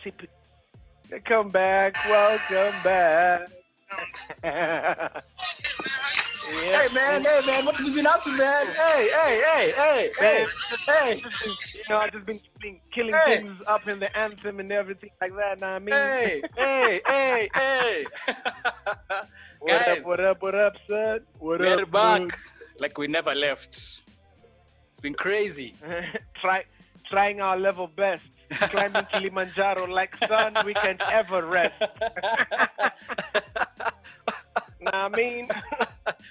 sip it. Come back, welcome back. Hey man, what have you been up to, man? Hey. I've just been killing things up in the anthem and everything like that. Now I mean, Hey. Guys, what up, son? we're back like we never left. It's been crazy. Trying our level best, climbing Kilimanjaro like son, we can't ever rest. Nah, I mean.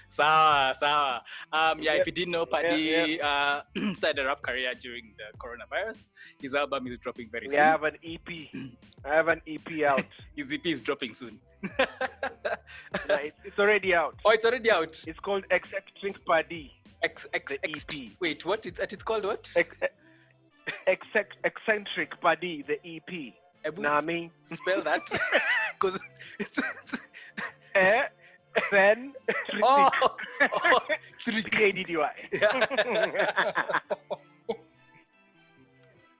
Sawa. If you didn't know, Paddy started a rap career during the coronavirus. His album is dropping very soon. I have an EP out. His EP is dropping soon. It's already out. Oh, it's already out. It's called Eccentric Paddy. EP. Wait, what? It's called what? Eccentric Paddy, the EP. Nah, I mean. Spell that. Because it's Then P-A-D-D-Y.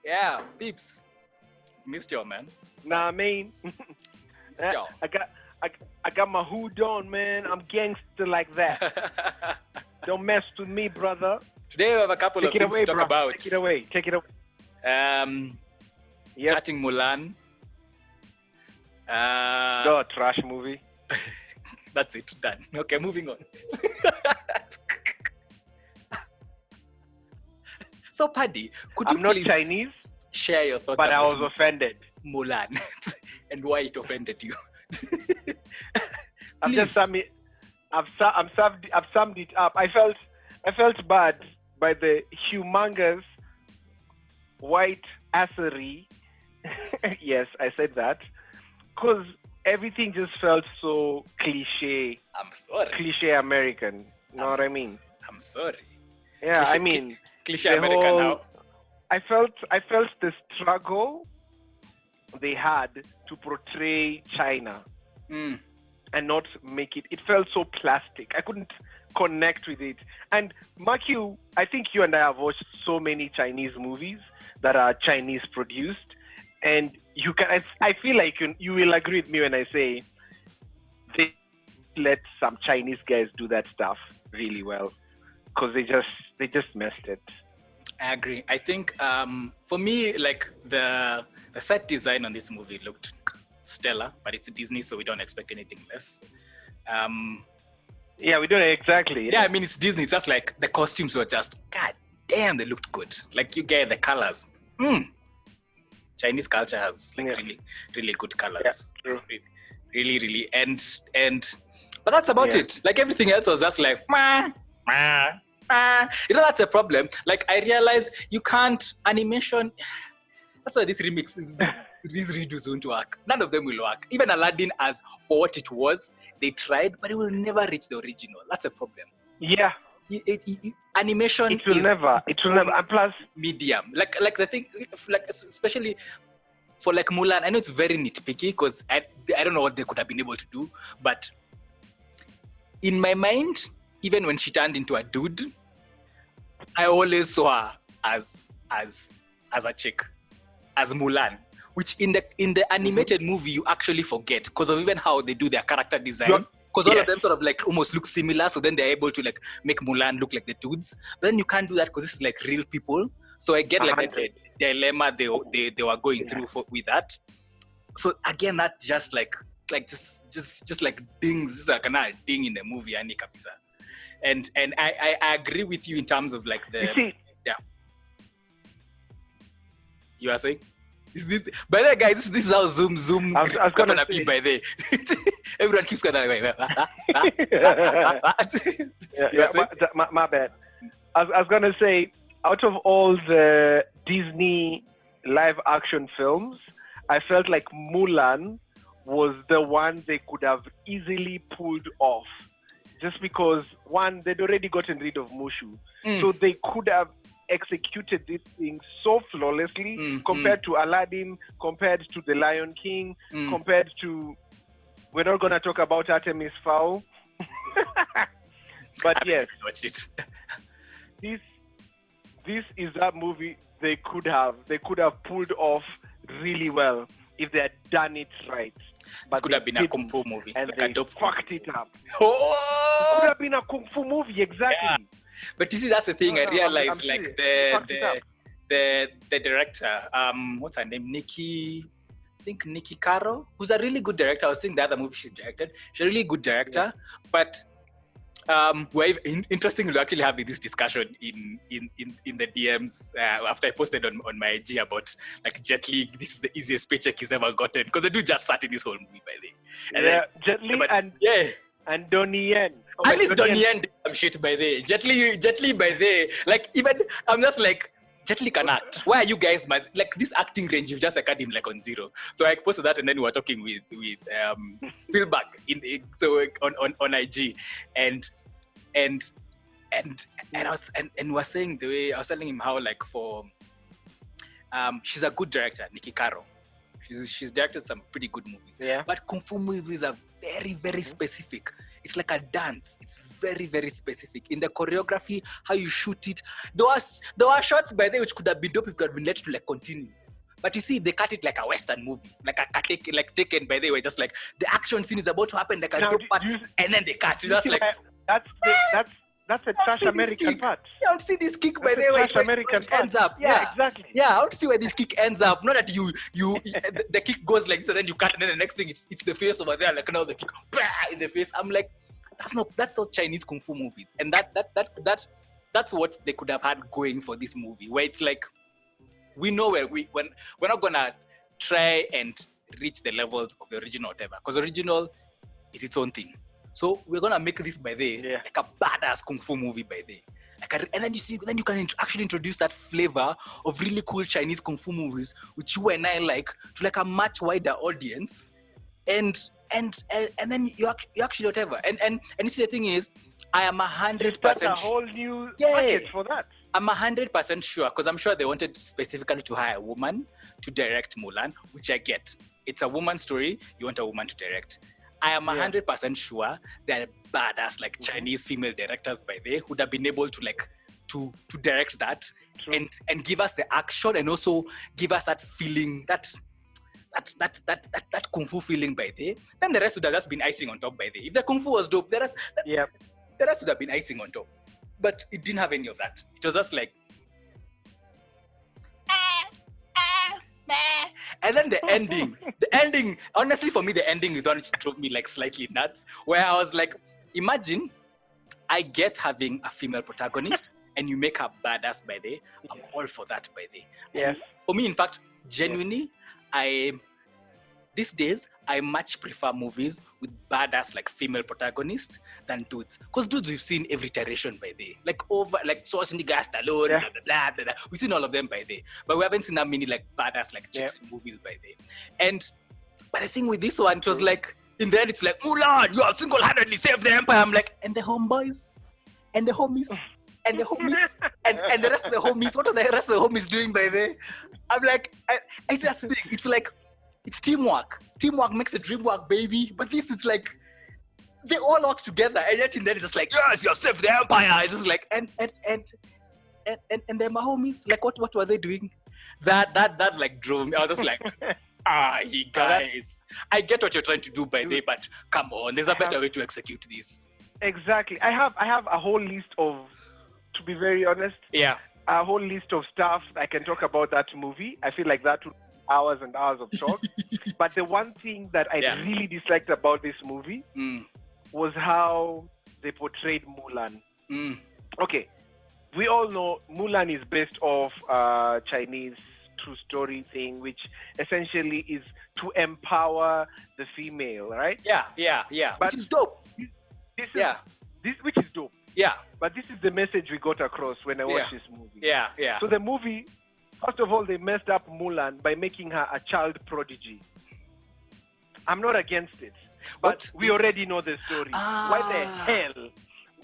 Yeah, peeps. Missed y'all, man. Nah, I mean, I got my hood on, man. I'm gangster like that. Don't mess with me, brother. Today we have a couple of things to talk about. Take it away. Chatting Mulan. Trash movie. That's it, done. Okay, moving on. So, Paddy, could you please Chinese, share your thoughts but about I was offended. Mulan and why it offended you? I've summed it up. I felt bad by the humongous white assery. Yes, I said that. Because everything just felt so cliche. I'm sorry. Cliche American. You know what I mean? I'm sorry. Yeah, I mean. Cliche American now. I felt the struggle they had to portray China and not make it. It felt so plastic. I couldn't connect with it. And Mark, I think you and I have watched so many Chinese movies that are Chinese produced. And you can. I feel like you will agree with me when I say they let some Chinese guys do that stuff really well, because they just messed it. I agree. I think for me, like the set design on this movie looked stellar, but it's Disney, so we don't expect anything less. Yeah, we don't exactly. Yeah, I mean it's Disney. It's just like the costumes were just, god damn, they looked good. Like you get the colors. Chinese culture has like really good colors. Yeah, true. Really, and but that's about it. Like everything else was just like that's a problem. Like I realized you can't animation. That's why this remix, these redos won't work. None of them will work. Even Aladdin, as for what it was, they tried, but it will never reach the original. That's a problem. Yeah. Animation it will never and plus medium like the thing, like especially for like Mulan. I know it's very nitpicky because I don't know what they could have been able to do, but in my mind, even when she turned into a dude, I always saw her as a chick, as Mulan, which in the animated movie you actually forget because of even how they do their character design. Because all of them sort of like almost look similar, so then they're able to like make Mulan look like the dudes. But then you can't do that because this is like real people. So I get like the dilemma they were going through with that. So again, that just like just like dings, just like a ding in the movie, Ani Kapisa. And I agree with you in terms of like the You are saying? By the way, guys, this is how Zoom. I was gonna be by the everyone keeps going that way. My bad. I was gonna say, out of all the Disney live action films, I felt like Mulan was the one they could have easily pulled off, just because one, they'd already gotten rid of Mushu, so they could have executed this thing so flawlessly compared to Aladdin, compared to The Lion King, compared to, we're not going to talk about Artemis Fowl, but yes, watched it. This is that movie they could have pulled off really well, if they had done it right. But it could have been a kung fu movie. And like they fucked it up. Oh! It could have been a kung fu movie, exactly. Yeah. But you see, that's the thing. I realized, like the director, what's her name? Nikki Caro, who's a really good director. I was seeing the other movie she's directed. She's a really good director, but we're interesting to actually having this discussion in the DMs after I posted on my IG about like Jet Li. This is the easiest paycheck he's ever gotten because I do just sat in this whole movie by the way. Jet Li and Donnie Yen. At least Donnie Yen did some shit by the Jet Li by the like even I'm just like Jet Li can act. Why are you guys like this acting range? You've just like had him like on zero. So I posted that, and then we were talking with Spielberg on IG, and I was and was saying the way I was telling him how like for she's a good director, Nikki Caro. She's directed some pretty good movies. Yeah. But kung fu movies are very, very specific. It's like a dance. It's very, very specific. In the choreography, how you shoot it. There were shots by there which could have been dope if it could have been let to like continue. But you see, they cut it like a Western movie. Like taken by the way, just like the action scene is about to happen like a dope part, and then they cut. That's like that's a trash American part. I want to see this kick by the way. American ends up. Yeah, exactly. Yeah, I want to see where this kick ends up. Not that the kick goes like so, then you cut, and then the next thing it's the face over there, like now the kick in the face. I'm like, that's not Chinese kung fu movies, and that's what they could have had going for this movie, where it's like we know we're not gonna try and reach the levels of the original, whatever, because original is its own thing. So we're gonna make this by like a badass kung fu movie by and then you can actually introduce that flavor of really cool Chinese kung fu movies, which you and I like, to like a much wider audience, and then you actually whatever. And you see the thing is, I am 100% a whole new market for that. I'm 100% sure, because I'm sure they wanted specifically to hire a woman to direct Mulan, which I get. It's a woman's story. You want a woman to direct. I am 100% sure there are badass like Chinese female directors by there who'd have been able to like to direct that and give us the action and also give us that feeling that kung fu feeling by there. Then the rest would have just been icing on top by there. If the kung fu was dope, the rest would have been icing on top. But it didn't have any of that. It was just like and then the ending, honestly for me, the ending is one which drove me like slightly nuts, where I was like, imagine I get having a female protagonist and you make her badass by day. I'm all for that by day. Yeah. For me, in fact, genuinely, these days, I much prefer movies with badass like female protagonists than dudes. Because dudes we've seen every iteration by day. Like Schwarzenegger, Stallone, blah, blah, blah, blah. We've seen all of them by day. But we haven't seen that many like badass like chicks in movies by day. But the thing with this one, it was like, in the end, it's like, Mulan, you have single-handedly saved the empire. I'm like, and the homeboys? And the homies? And the homies? and the rest of the homies? What are the rest of the homies doing by day? I'm like, it's just the thing. It's like, it's teamwork. Teamwork makes the dream work, baby. But this is like, they all work together. And yet in there, it's just like, yes, you have saved the empire. It's just like, and they're my homies. Like, what were they doing? That like drove me. I was just like, you guys. I get what you're trying to do by day, but come on, there's a better way to execute this. Exactly. I have a whole list of, to be very honest, a whole list of stuff I can talk about that movie. I feel like that would hours and hours of talk. But the one thing that I really disliked about this movie was how they portrayed Mulan. Okay, we all know Mulan is based off Chinese true story thing, which essentially is to empower the female, right? Yeah. But which is dope. Which is dope. Yeah. But this is the message we got across when I watched this movie. Yeah. So the movie, first of all, they messed up Mulan by making her a child prodigy. I'm not against it, but we already know the story. Why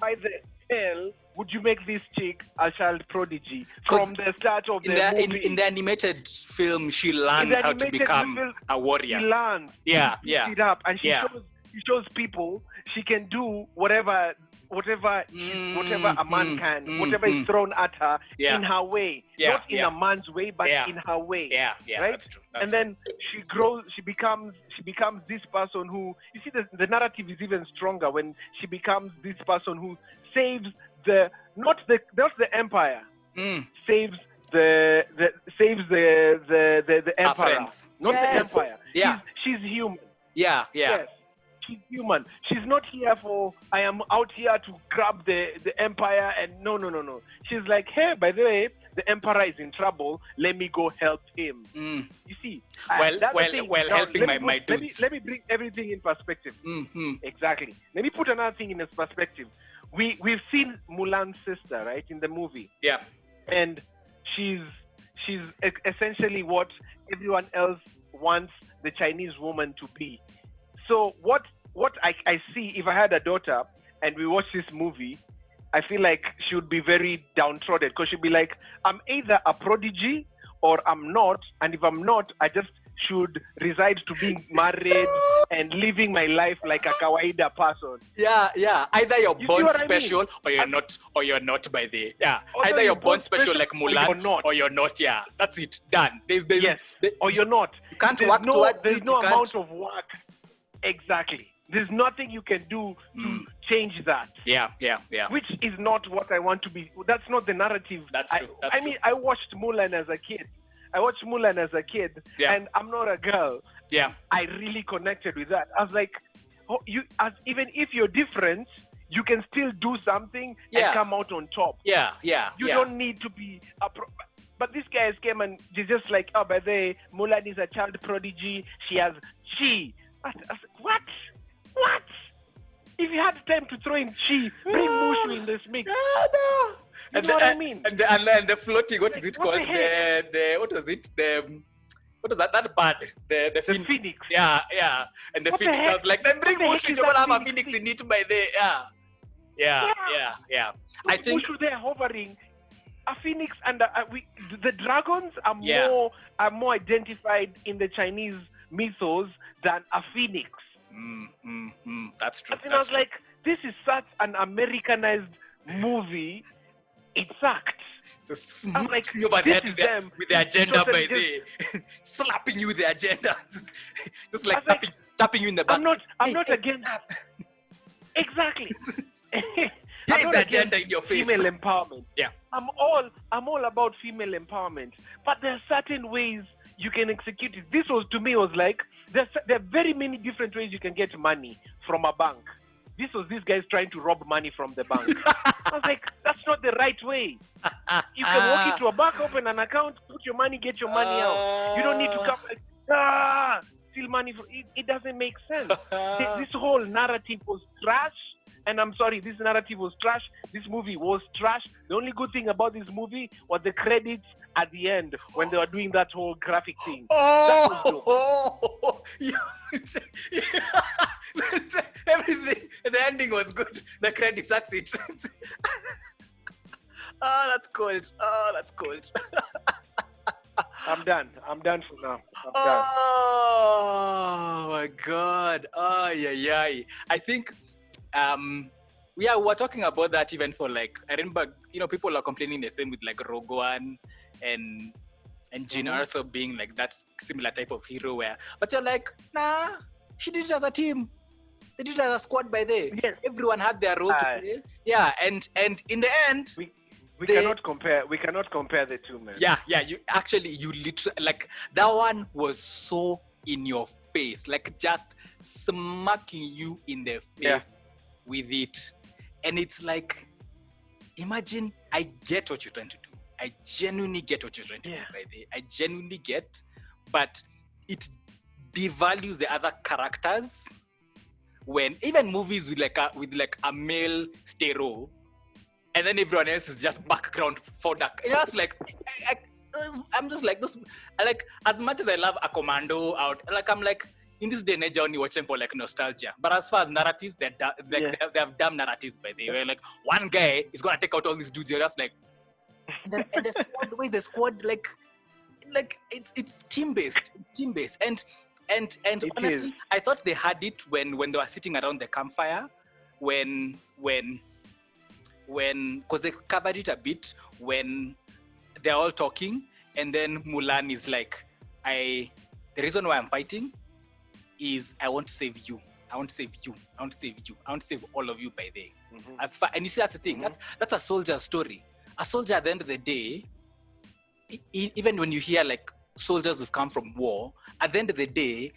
the hell would you make this chick a child prodigy from the start of the movie? In the animated film, she learns how to become a warrior. She learns. Yeah. It up, and she shows people she can do whatever whatever a man can, whatever is thrown at her in her way, not in a man's way, but in her way. Right? That's true. And then she grows, she becomes this person who, you see, the narrative is even stronger when she becomes this person who saves not the empire, saves the emperor, not the empire. She's human. Yes, she's human. She's not here for, I am out here to grab the empire, and no. She's like, hey, by the way, the emperor is in trouble. Let me go help him. You see, helping my dudes. Let me bring everything in perspective. Exactly. Let me put another thing in its perspective. We've seen Mulan's sister, right, in the movie. Yeah. And she's essentially what everyone else wants the Chinese woman to be. So what I see, if I had a daughter and we watch this movie, I feel like she would be very downtrodden, because she'd be like, I'm either a prodigy or I'm not, and if I'm not, I just should reside to being married and living my life like a kawaida person. Yeah. Either you're born special or you're not by the either you're born special like Mulan or you're not. Yeah, that's it. Done. Or you're not. You can't work towards it. There's no amount of work. Exactly. There's nothing you can do to change that. Yeah. Which is not what I want to be. That's not the narrative. That's true. I mean, I watched Mulan as a kid. And I'm not a girl. Yeah. I really connected with that. I was like, even if you're different, you can still do something and come out on top. Yeah. You don't need to be but these guys came and they're just like, oh, by the way, Mulan is a child prodigy. She has chi. I was like, what? If you had time to throw in chi, bring Mushu in this mix. No. You know what I mean? And the floating, what is it called? What was it? What is that bird? The phoenix. Yeah. And the phoenix. I was like, then bring Mushu. You're gonna have a phoenix in it by there. Yeah. I think Mushu there hovering. A phoenix and the dragons are more identified in the Chinese mythos than a phoenix. That's true. I was like, this is such an Americanized movie. It sucked. Just smacking you over the head with the agenda by the slapping you with the agenda. just like tapping you in the back. I'm not against exactly. Here's the agenda in your face. Female empowerment. Yeah. I'm all about female empowerment. But there are certain ways you can execute it. This was, to me, was like, there are very many different ways you can get money from a bank. This was these guys trying to rob money from the bank. I was like, that's not the right way. You can walk into a bank, open an account, put your money, get your money out. You don't need to come like, steal money. It doesn't make sense. This whole narrative was trash. And I'm sorry, this narrative was trash. This movie was trash. The only good thing about this movie was the credits at the end when they were doing that whole graphic thing. Everything. The ending was good. The credits, that's it. That's cold. I'm done for now. Oh my God. I think we're talking about that even for like, I remember, people are complaining the same with like Rogue One and Jyn Erso being like that similar type of hero but you're like, nah, she did it as a team. They did it as a squad by there. Yes. Everyone had their role to play. Yeah, and in the end, we cannot compare the two, man. Yeah, you literally, like, that one was so in your face, like just smacking you in the face with it. And it's like, imagine, I get what you're trying to do. I genuinely get what you're trying to do by there. I genuinely get, but it devalues the other characters when even movies with like a male stereo, and then everyone else is just background for that. Just like I'm just like this. Like, as much as I love a Commando out, like I'm like, in this day and age, I only watch them for like nostalgia. But as far as narratives, they have dumb narratives by the way. Like, one guy is gonna take out all these dudes. You're just like, and the squad, the way the squad like it's team based. It's team based, and honestly, I thought they had it when they were sitting around the campfire, when because they covered it a bit when they're all talking, and then Mulan is like, the reason why I'm fighting is I want to save you. I want to save you. I want to save you. I want to save all of you by there. And you see, that's the thing. That's a soldier's story. A soldier, at the end of the day, even when you hear like soldiers who've come from war, at the end of the day,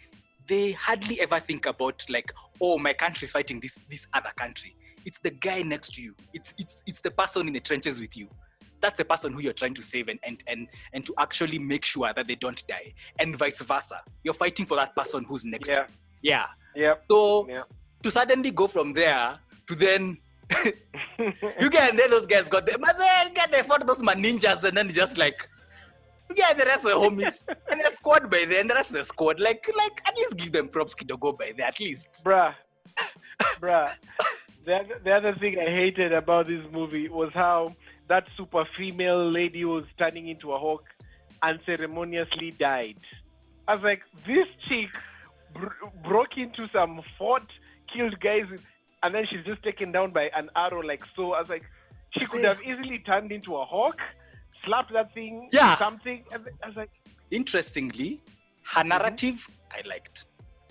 they hardly ever think about like, oh, my country is fighting this other country. It's the guy next to you. It's the person in the trenches with you. That's the person who you're trying to save and to actually make sure that they don't die, and vice versa. You're fighting for that person who's next to you. So to suddenly go from there to then you get, and then those guys got them. They fought those man ninjas, and then just like, yeah, the rest of the homies and the squad by then, the rest of the squad, like at least give them props to go by there, at least. Bruh. The other thing I hated about this movie was how that super female lady was turning into a hawk unceremoniously died. I was like, this chick broke into some fort, killed guys, and then she's just taken down by an arrow like so. I was like, she could have easily turned into a hawk, slapped that thing, something. And I was like, interestingly, her narrative, I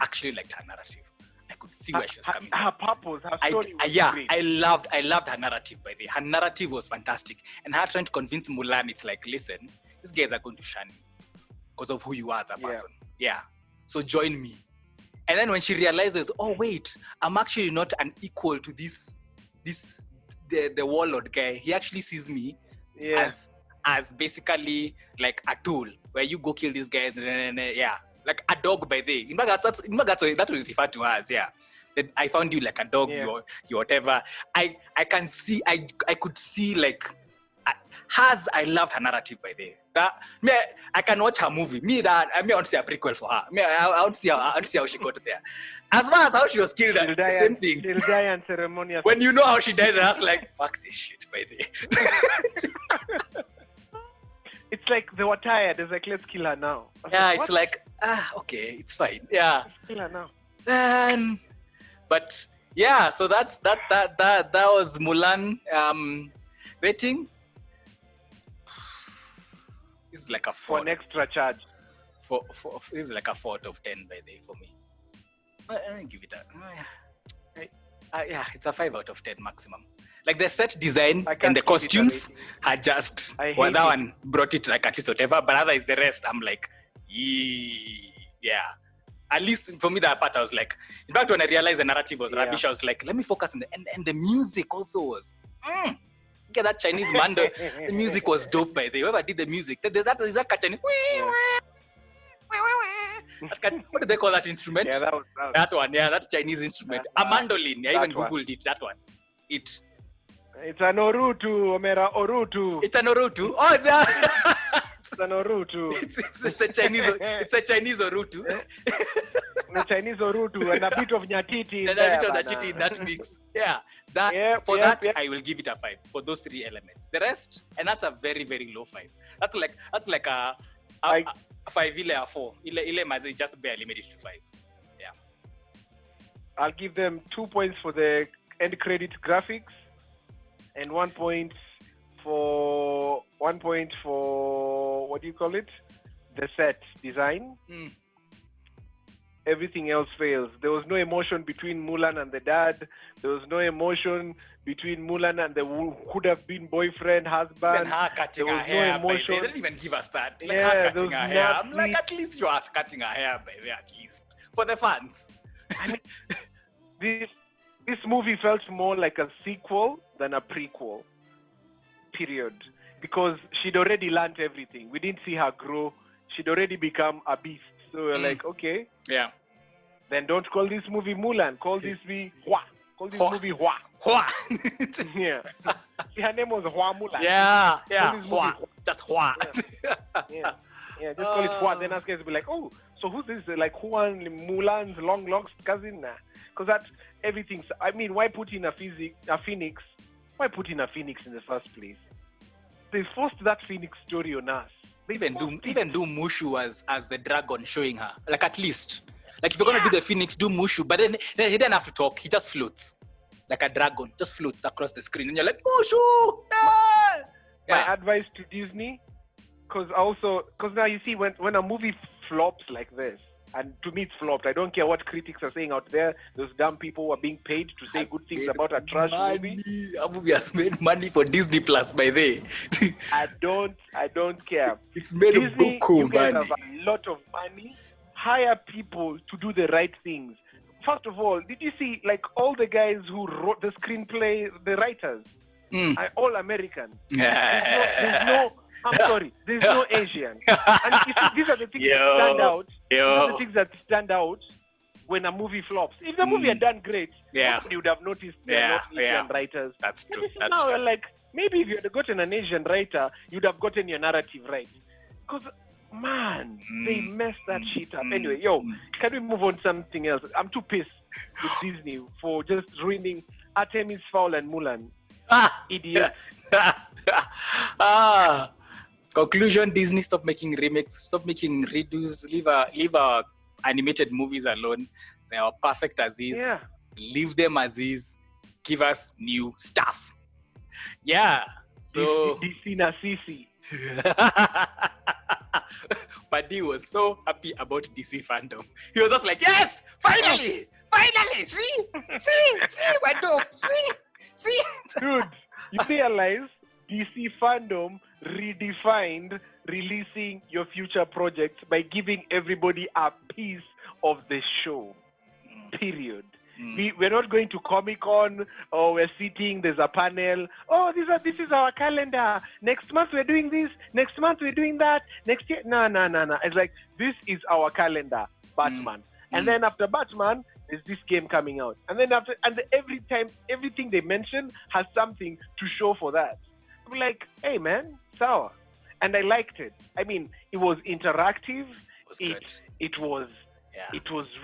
actually liked her narrative. I could see where she was coming from. Her purpose, her story was great. I loved her narrative, by the way. Her narrative was fantastic. And her trying to convince Mulan, it's like, listen, these guys are going to shun you because of who you are as a person. Yeah. So join me. And then when she realizes, oh, wait, I'm actually not an equal to the warlord guy. He actually sees me as basically like a tool where you go kill these guys. Like a dog by day. In fact, that's what we refer to as, That I found you like a dog, you whatever. I can see, I could see like, I loved her narrative by day. I can watch her movie. I want to see a prequel for her. I want to see how she got there. As far as how she was killed, same thing. She'll die unceremoniously. When you know how she died, I was like, fuck this shit by day. It's like they were tired. It's like, let's kill her now. It's like, okay, it's fine. Yeah. Let's kill her now. But yeah, so that was Mulan. Rating. This is like a 4. For an extra charge. This is like a 4 out of 10 by the way for me. I give it it's a 5 out of 10 maximum. Like the set design and the costumes had just, that one brought it like at least whatever, but otherwise the rest, I'm like, yeah. At least for me, that part I was like, in fact, when I realized the narrative was rubbish, I was like, let me focus on and the music also was, get that Chinese mando. The music was dope by the way. Whoever did the music, is that Chinese? What do they call that instrument? Yeah, that one. Yeah, that's Chinese instrument. A mandolin. I even Googled it. That one. It's an orutu, Omera, orutu. It's an orutu. Oh, it's an orutu. It's a Chinese. It's a Chinese orutu. The Chinese orutu and a bit of nyatiti. And a bit of nyatiti in that mix. Yeah. I will give it a 5 for those 3 elements. The rest, and that's a very, very low 5. That's like a 5 ile a 4. Ile maze just barely made it to 5. Yeah. I'll give them 2 points for the end credit graphics and 1 point for what do you call it? The set design. Everything else fails. There was no emotion between Mulan and the dad. There was no emotion between Mulan and the who could have been boyfriend, husband. Even her cutting her hair. No emotion. They didn't even give us that. Like her cutting her hair. I'm like, at least you are cutting her hair, baby, at least. For the fans. I mean, this movie felt more like a sequel than a prequel. Period. Because she'd already learned everything. We didn't see her grow. She'd already become a beast. So we're like, okay. Yeah. Then don't call this movie Mulan. Call this movie Hua. Call this movie Hua. Hua. Yeah. See, her name was Hua Mulan. Yeah. Hua. Just Hua. Yeah. Just call it Hua. Then us guys will be like, oh, so who's this? Like Huan Mulan's long lost cousin? Because that's everything. I mean, why put in a phoenix? Why put in a phoenix in the first place? They forced that phoenix story on us. Even do Mushu as the dragon showing her. Like at least. Like if you're gonna do the phoenix, do Mushu. But then he didn't have to talk, he just floats. like a dragon, just floats across the screen, and you're like, Mushu! Ah! My advice to Disney, because now you see when a movie flops like this, and to me it's flopped. I don't care what critics are saying out there. Those dumb people who are being paid to say good things about a trash movie. A movie has made money for Disney Plus by the I don't care. It's made Disney, buku you guys money. have a lot of money. Hire people to do the right things. First of all, did you see like all the guys who wrote the screenplay, the writers, are all American. There's no Asian. And you see, these are the things that stand out. These are the things that stand out when a movie flops. If the movie had done great, nobody would have noticed they're not Asian writers. That's true. Now, like, maybe if you had gotten an Asian writer, you'd have gotten your narrative right. Because, man, they messed that shit up. Anyway, can we move on to something else? I'm too pissed with Disney for just ruining Artemis Fowl and Mulan. Idiot. Conclusion: Disney, stop making remakes, stop making redos, leave our animated movies alone. They are perfect as is. Yeah. Leave them as is. Give us new stuff. Yeah. So DC na Sisi. Paddy was so happy about DC fandom. He was just like, yes, finally, see, my dope, see. Dude, you realize DC fandom redefined releasing your future projects by giving everybody a piece of the show. Period. We're not going to Comic-Con, or we're sitting, there's a panel. Oh, this is our calendar. Next month we're doing this. Next month we're doing that. Next year, no. It's like, this is our calendar, Batman. And then after Batman, there's this game coming out. And then every time, everything they mention has something to show for that. I'm like, hey man, sour. And I liked it. I mean, it was interactive. It was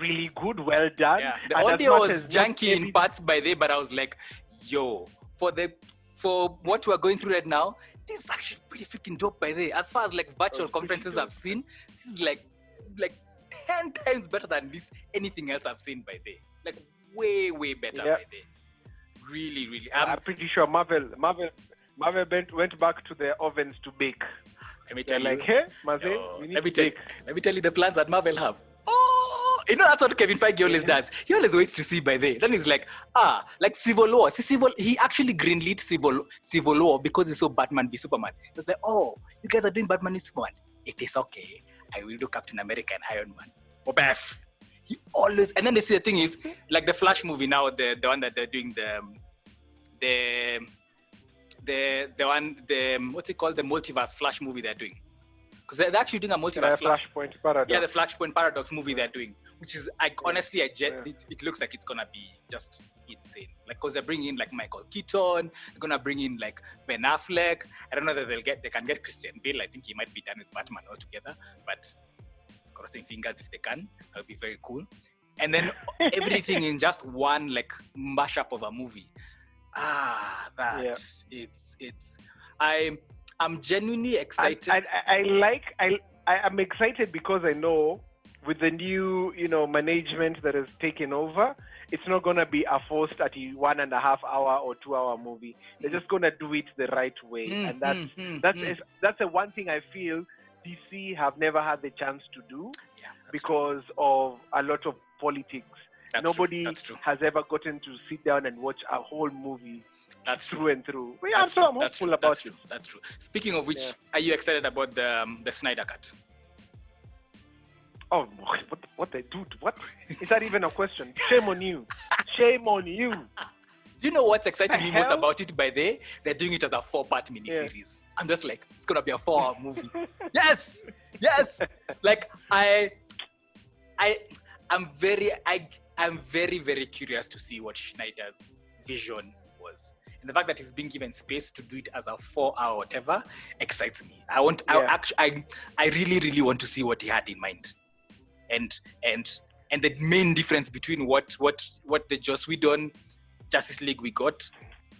really good, well done. Yeah. The audio was janky in parts by there, but I was like, yo, for what we're going through right now, this is actually pretty freaking dope by there. As far as like virtual conferences I've seen, this is like 10 times better than anything else I've seen by there. Like way better by there. Really, really. I'm pretty sure Marvel went back to their ovens to bake. Let me tell you. Like, hey, Maze, we need to bake. Let me tell you the plans that Marvel have. Oh, you know that's what Kevin Feige always does. He always waits to see by there. Then he's like, like Civil War. He actually greenlit Civil War because he saw Batman v Superman. He was like, oh, you guys are doing Batman v Superman. It is okay. I will do Captain America and Iron Man. Beth. He always, and then the thing is, like the Flash movie now, the one that they're doing what's it called? The multiverse Flash movie they're doing. Because they're actually doing a multiverse Flashpoint Paradox. Yeah, the Flashpoint Paradox movie they're doing, which is honestly, it looks like it's gonna be just insane. Like, because they're bringing in like Michael Keaton, they're gonna bring in like Ben Affleck. I don't know that they can get Christian Bale. I think he might be done with Batman altogether, but crossing fingers if they can, that would be very cool. And then everything in just one like mashup of a movie. I'm genuinely excited. I'm excited because I know with the new, management that has taken over, it's not going to be a forced 1.5 hour or 2 hour movie. They're just going to do it the right way. And that's the one thing I feel DC have never had the chance to do because of a lot of politics. Nobody has ever gotten to sit down and watch a whole movie. That's through and through. I'm hopeful about it. That's true. Speaking of which, are you excited about the Snyder Cut? Oh, what they do? What? Is that even a question? Shame on you. Shame on you. Do you know what's exciting me most about it? By they're doing it as a 4-part miniseries. Yeah. I'm just like, it's gonna be a 4-hour movie. Yes. Like I'm very, very curious to see what Schneider's vision was. And the fact that he's being given space to do it as a 4-hour whatever excites me. I really, really want to see what he had in mind. And the main difference between what the Joss Whedon Justice League we got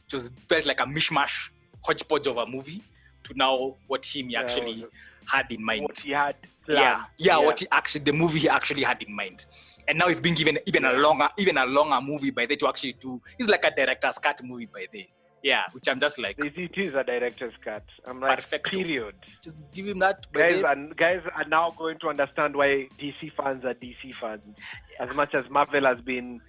just felt like a mishmash hodgepodge of a movie to now what he actually had in mind. What he had planned. What the movie he actually had in mind. And now he's being given even a longer movie by the to actually do. It's like a director's cut movie by the. Yeah, which I'm just like. It is a director's cut. I'm like, perfecto. Period. Just give him that. Guys are now going to understand why DC fans are DC fans. As much as Marvel has been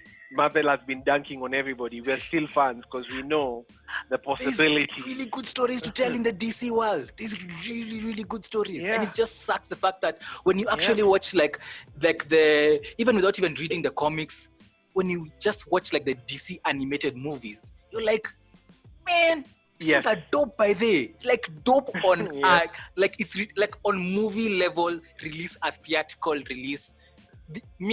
dunking on everybody, we're still fans because we know the possibilities. There's really good stories to tell in the DC world. There's really, really good stories. Yeah. And it just sucks the fact that when you actually watch like the, even without even reading the comics, when you just watch like the DC animated movies, you're like, man, these are dope by the, like dope on, like it's like on movie level release, a theatrical release.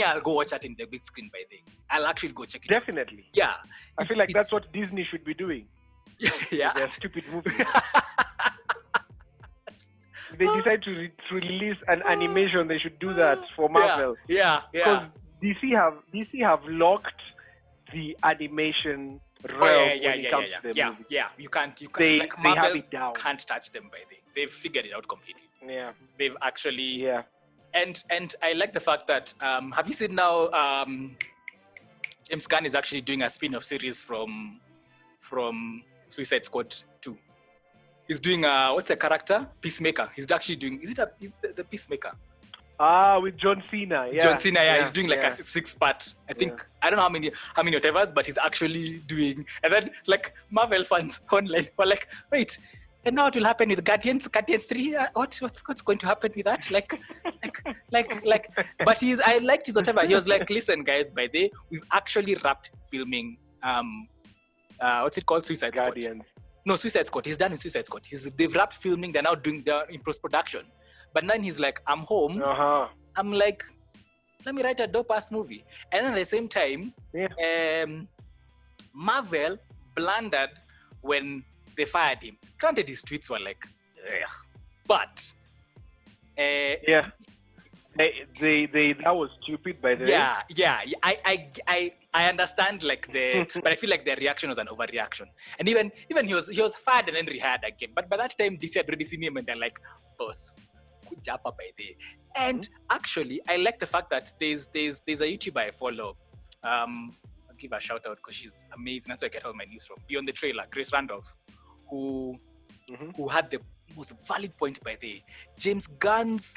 I'll go watch that in the big screen by the. I'll actually go check it. Definitely. Out. Yeah. I feel like that's what Disney should be doing. Yeah. Their stupid movies. They decide to release an animation. They should do that for Marvel. Yeah. Because DC have locked the animation realm when it comes to their movies. Yeah. You can't. They Marvel have it down. Can't touch them by the. They've figured it out completely. Yeah. They've actually. Yeah. And I like the fact that have you seen now James Gunn is actually doing a spin-off series from Suicide Squad 2. He's doing what's the character? Peacemaker. He's actually doing is the Peacemaker? With John Cena. Yeah. John Cena, he's doing like a 6-part. I think I don't know how many whatever's, but he's actually doing. And then like Marvel fans online were like, wait. And now what will happen with Guardians 3? What's going to happen with that? Like, but I liked his whatever. He was like, listen, guys, by the way, we've actually wrapped filming, what's it called? Suicide Squad. No, Suicide Squad. He's done in Suicide Squad. They've wrapped filming. They're now they're in post-production. But then he's like, I'm home. I'm like, let me write a dope-ass movie. And then at the same time, Marvel blundered when they fired him. Granted, his tweets were like, ugh. But that was stupid by the way. Yeah. I understand like but I feel like their reaction was an overreaction. And even he was fired and then rehired again. But by that time, DC had already seen him and they're like, boss, good job by the. And actually, I like the fact that there's a YouTuber I follow. I'll give her a shout out because she's amazing. That's where I get all my news from. Beyond the Trailer, Grace Randolph, who had the most valid point by the James Gunn's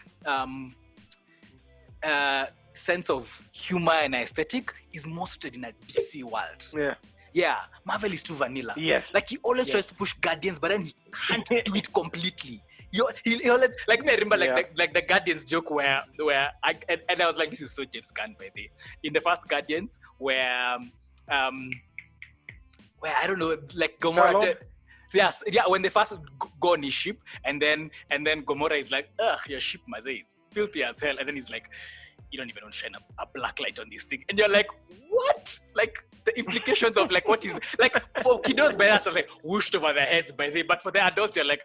sense of humor and aesthetic is more suited in a DC world. Yeah, Marvel is too vanilla. Yes. Like he always tries to push Guardians, but then he can't do it completely. He always, like me, I remember like the Guardians joke where I was like, this is so James Gunn by the in the first Guardians where I don't know, like Gamora. When they first go on his ship, and then Gamora is like, ugh, your ship Mazay is filthy as hell, and then he's like, you don't even want to shine a black light on this thing, and you're like, what? Like the implications of like what is like for kiddos by that, like whooshed over their heads by the, but for the adults you're like,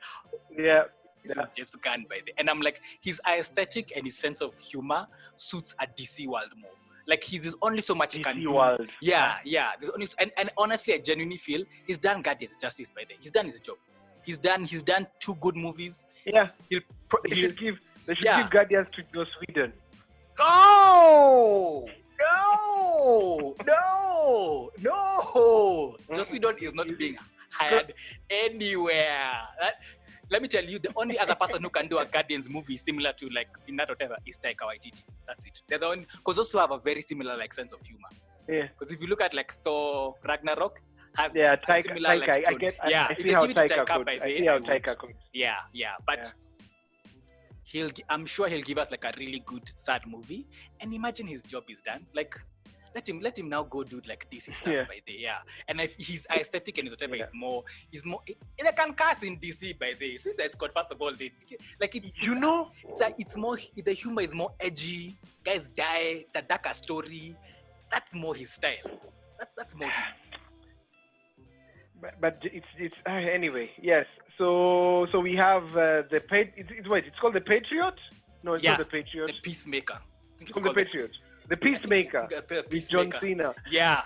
this is James Gunn by the, and I'm like, his aesthetic and his sense of humor suits a DC world more. Like there's only so much he can do. World. Yeah. There's only and honestly, I genuinely feel he's done Guardians justice by then. He's done his job. He's done 2 good movies. Yeah. They should give Guardians to Joss Whedon. No. Joss Whedon is not being hired anywhere. Let me tell you, the only other person who can do a Guardians movie similar to like in that whatever is Taika Waititi. That's it. They're the only, because those two have a very similar like sense of humor. Yeah. Because if you look at like Thor Ragnarok has Taika, similar like tone. I see how Taika could. Yeah. But I'm sure he'll give us like a really good third movie. And imagine his job is done. Like let him now go do like DC stuff by the and if his aesthetic and his whatever is more they can cast in DC by the Suicide Squad. First of all, it's more, the humor is more edgy, guys die, it's a darker story. That's more his style. That's more him. But it's anyway. Yes. So we have it's called the Patriot. No, it's not the Patriot. The Peacemaker. It's called the Patriot. The Peacemaker. With John Cena. Yeah.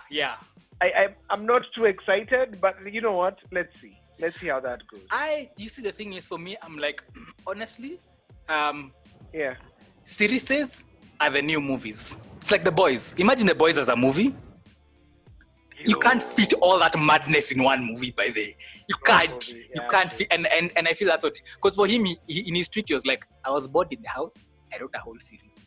I'm not too excited, but you know what? Let's see how that goes. You see, the thing is, for me, I'm like, honestly, series are the new movies. It's like The Boys. Imagine The Boys as a movie. You can't fit all that madness in one movie, by the way. You can't. You can't fit. And I feel that's what... Because for him, he, in his tweet, he was like, I was bored in the house. I wrote a whole series.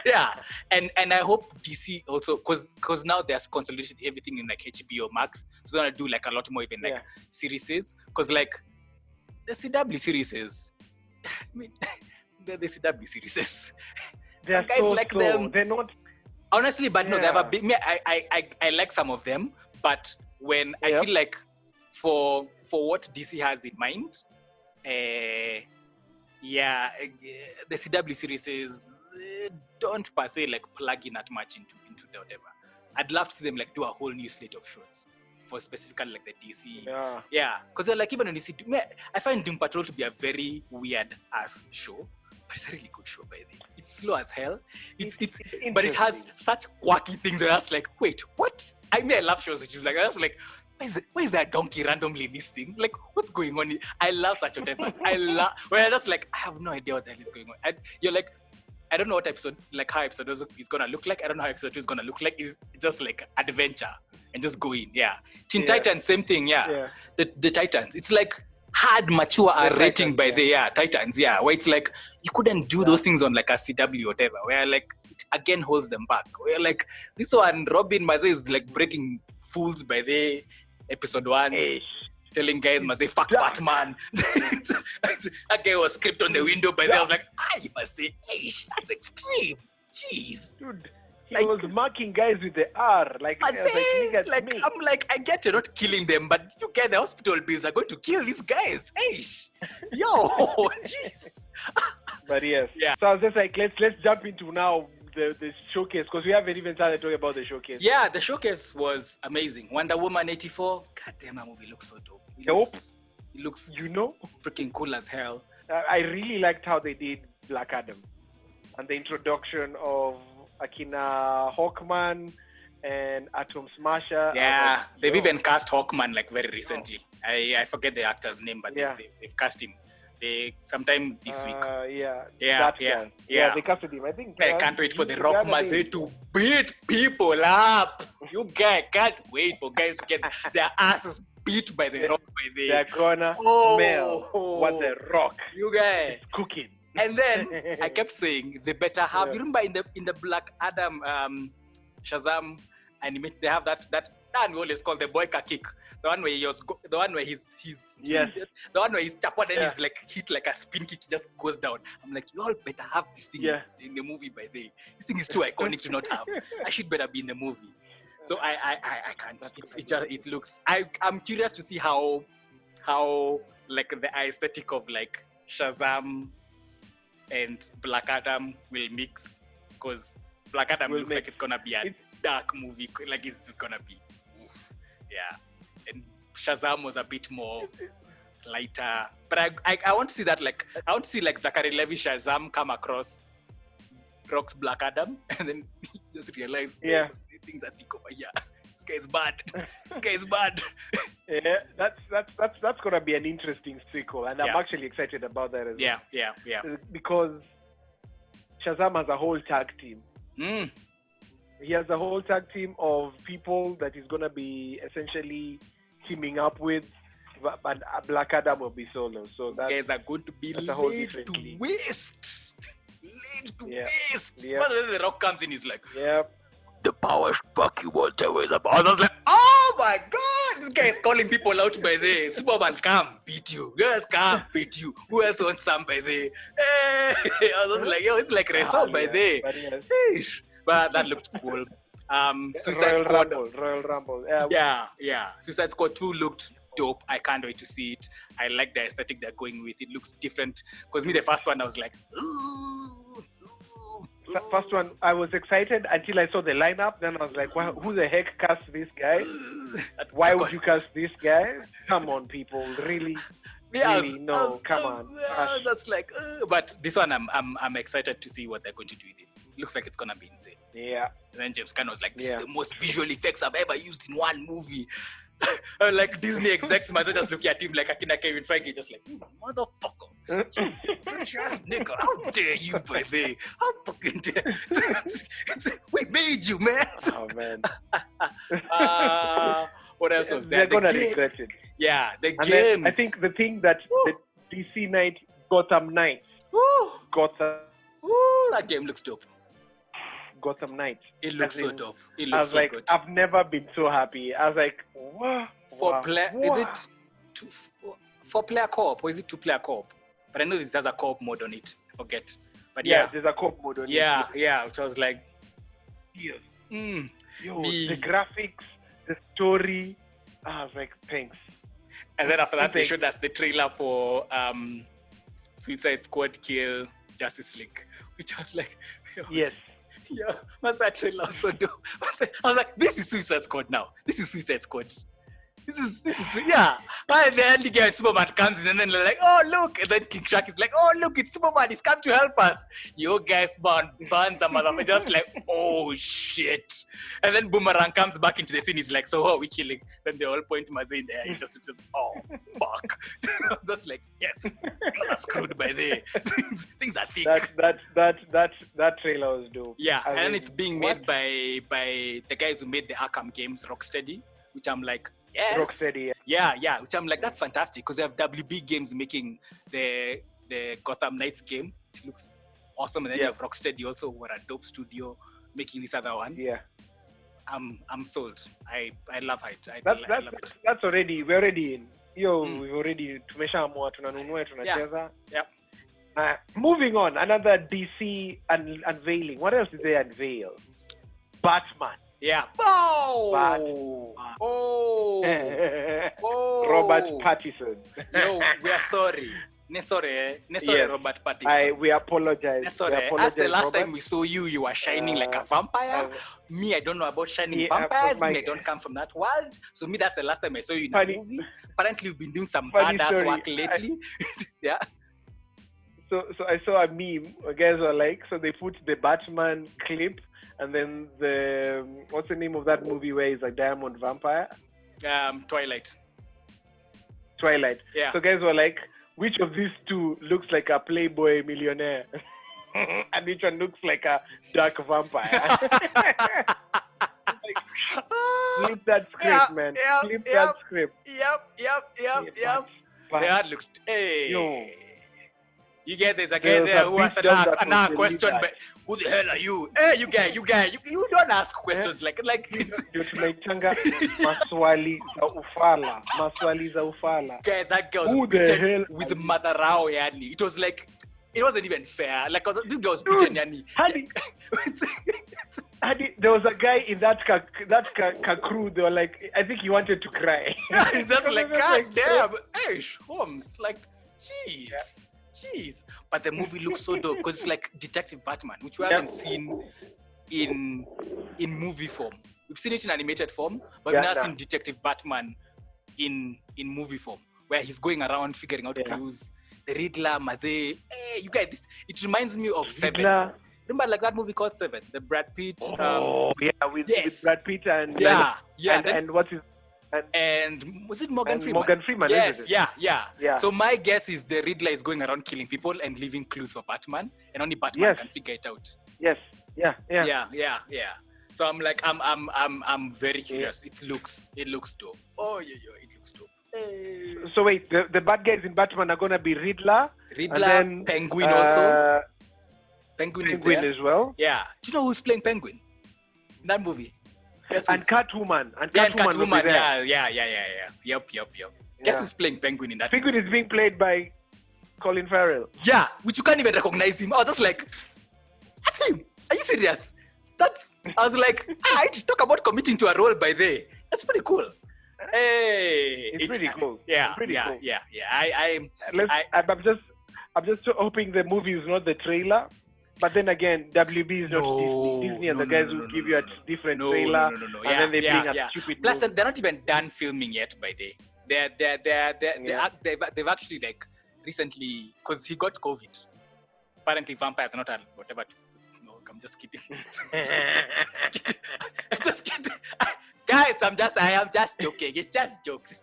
Yeah. And I hope DC also... Because now there's consolidated everything in like HBO Max. So they're going to do like a lot more even like series. Because like the CW series... I mean, the CW series. They're guys so like slow. them. They're not... Honestly, but no, they have a big... I like some of them, but when I feel like for what DC has in mind, the CW series don't per se like plug in that much into the whatever. I'd love to see them like do a whole new slate of shows for specifically like the DC. Yeah, because they're like even when you see... I find Doom Patrol to be a very weird ass show. But it's a really good show, by the way. It's slow as hell. It's but it has such quirky things where I was like, wait, what? I mean, I love shows which is like, I was like, why is that donkey randomly in this thing? Like, what's going on? I love such whatever. Where I just like, I have no idea what the hell is going on. And you're like, I don't know what episode, like how episode is gonna look like. I don't know how episode 2 is gonna look like. It's just like adventure and just go in. Yeah. Teen Titans, same thing. Yeah. The Titans. It's like hard, mature rating by the Titans, where it's like you couldn't do those things on like a CW or whatever, where like it again holds them back. Where like this one, Robin Maze is like breaking fools by the episode 1, telling guys Maze fuck Batman. That guy was script on the window by the I was like, I must say, that's extreme. Jeez. Dude. He was marking guys with the R. Like I'm like, I get you're not killing them, but you get the hospital bills are going to kill these guys. Hey, yo, jeez. But yes. Yeah. So I was just like, let's jump into now the showcase, because we haven't even started talking about the showcase. Yeah, the showcase was amazing. Wonder Woman 84. God damn, that movie looks so dope. It looks freaking cool as hell. I really liked how they did Black Adam and the introduction of Akina Hawkman and Atom Smasher. Yeah, they've even cast Hawkman like very recently. I forget the actor's name, but they've cast him. Sometime this week. Yeah, they casted him. I think. I can't wait for the Rock Maze to beat people up. You guys can't wait for guys to get their asses beat by the Rock. They're gonna smell what the Rock is cooking. And then I kept saying they better have. You remember in the Black Adam Shazam animation, they have that we always call the boyka kick. The one where he's the one where he's chapad and he's like hit like a spin kick, he just goes down. I'm like, you all better have this thing in the movie by the way. This thing is too iconic to not have. I should better be in the movie. So I can't. It looks. I'm curious to see how like the aesthetic of like Shazam and Black Adam will mix, because Black Adam looks like it's gonna be a dark movie, like it's just gonna be and Shazam was a bit more lighter, but I want to see that, like I want to see like Zachary Levi Shazam come across Rock's Black Adam and then just realize things are thick over here. This guy is bad. Yeah, that's gonna be an interesting sequel, and I'm actually excited about that as well. Yeah. Because Shazam has a whole tag team. He has a whole tag team of people that he's gonna be essentially teaming up with, but Black Adam will be solo. So these guys are going to be laid to waste. Yeah. But then the Rock comes in, he's like, the power struck you whatever is about. I was like, oh my god, this guy is calling people out by the Superman come beat you, girls come beat you, who else wants some by the I was like, yo, it's like Resort by the but that looked cool. Suicide Squad Royal Rumble. Yeah. Suicide Squad 2 looked dope. I can't wait to see it. I like the aesthetic they're going with. It looks different, because the first one I was like, First one, I was excited until I saw the lineup. Then I was like, well, who the heck cast this guy? Why would you cast this guy? Come on, people. Really? Come on. That's like, but this one, I'm excited to see what they're going to do with it. It looks like it's going to be insane. Yeah. And then James Gunn was like, this is the most visual effects I've ever used in one movie. Like Disney execs might just look at him like Akina Kevin Feige, just like, motherfucker. Fresh ass nigga, how dare you, baby? How fucking dare? We made you, man. Oh man. What else was They're there? gonna regret it. Yeah, the And games. then I think the thing that the DC Knight Gotham Knights. That game looks dope. Gotham Knights. It looks so dope. It I looks was so like, good. I've never been so happy. I was like, wow. Is it 4-player co-op or is it 2-player co-op? But I know this has a co-op mode on it. I forget. But yeah, there's a co-op mode on it. Yeah. Which I was like, Yes. Yo, the graphics, the story. I was like, thanks. And then after that, they showed us the trailer for Suicide Squad Kill Justice League, which I was like, yes. Yeah, that trailer was so dope. I was like, this is Suicide Squad now. This is Suicide Squad. This is yeah. And then the guy Superman comes in and then they're like, oh look, and then King Shark is like, oh look, it's Superman, he's come to help us. You guys burns a motherfucker, just like, oh shit. And then Boomerang comes back into the scene, he's like, so who are we killing? Then they all point to Mazin there, he just looks oh fuck. Just like, yes, I'm screwed by there. Things are thick. That trailer was dope. Yeah, and it's being made by the guys who made the Arkham games, Rocksteady, which I'm like, yes. Rocksteady. Yeah. Which I'm like, that's fantastic because they have WB Games making the Gotham Knights game. It looks awesome, and then you have Rocksteady also, who are a dope studio making this other one. Yeah. I'm sold. I love it. That's already we're already in. We've already tumeshaamua tunanunua tunacheza. Yeah. Moving on, another DC unveiling. What else did they unveil? Batman. Yeah. Oh. Robert Pattinson. Yo, we are sorry. Sorry, yes. Robert Pattinson. We apologize. As the last time we saw you, you were shining like a vampire. Me, I don't know about shining vampires. I don't come from that world. So me, that's the last time I saw you in a movie. Apparently, you've been doing some badass work lately. Yeah. So I saw a meme. Guys were like, so they put the Batman clip and then what's the name of that movie where he's a diamond vampire? Twilight. Yeah. So guys were like, which of these two looks like a playboy millionaire? And which one looks like a dark vampire? Flip that script, man. Flip that script. Yep. That looked, hey. Yo. You get there's a guy there who asked another question, but who the hell are you? Hey, you guy, you don't ask questions like tunaitanga maswali za ufala. Guy, that girl was beaten with Mother Rao, yani. It was like, it wasn't even fair. Like, this girl was beaten, yani. There was a guy in that crew. They were like, I think he wanted to cry. He's just like, God damn, hey, Holmes, like, jeez. But the movie looks so dope because it's like Detective Batman, which we haven't seen in movie form. We've seen it in animated form, but we've not seen Detective Batman in movie form, where he's going around figuring out clues. The Riddler, Maze. Hey, you guys, it reminds me of Seven. Remember, like that movie called Seven, the Brad Pitt. With Brad Pitt and and what's his. And was it Morgan Freeman? Morgan Freeman, yes, yeah. So my guess is the Riddler is going around killing people and leaving clues for Batman, and only Batman can figure it out. Yes, yeah. So I'm like, I'm very curious. It looks dope. Oh yeah, it looks dope. Hey. So wait, the bad guys in Batman are gonna be Riddler, and then Penguin also. Penguin is there as well. Yeah. Do you know who's playing Penguin in that movie? And Catwoman. Catwoman. Yeah. Yep. Guess who's playing Penguin in that? Penguin is being played by Colin Farrell. Yeah, which you can't even recognize him. I was just like, that's him. Are you serious? I was like, I talk about committing to a role by there. That's pretty cool. Hey, it's pretty cool. Yeah. I'm just hoping the movie is not the trailer. But then again, WB is not Disney. Disney are the guys who give you a different trailer, and then they bring a stupid. Plus, they're not even done filming yet. By they've actually like recently, because he got COVID. Apparently, vampires are not whatever. No, I'm just kidding. Just kidding. Guys, I am just joking. It's just jokes,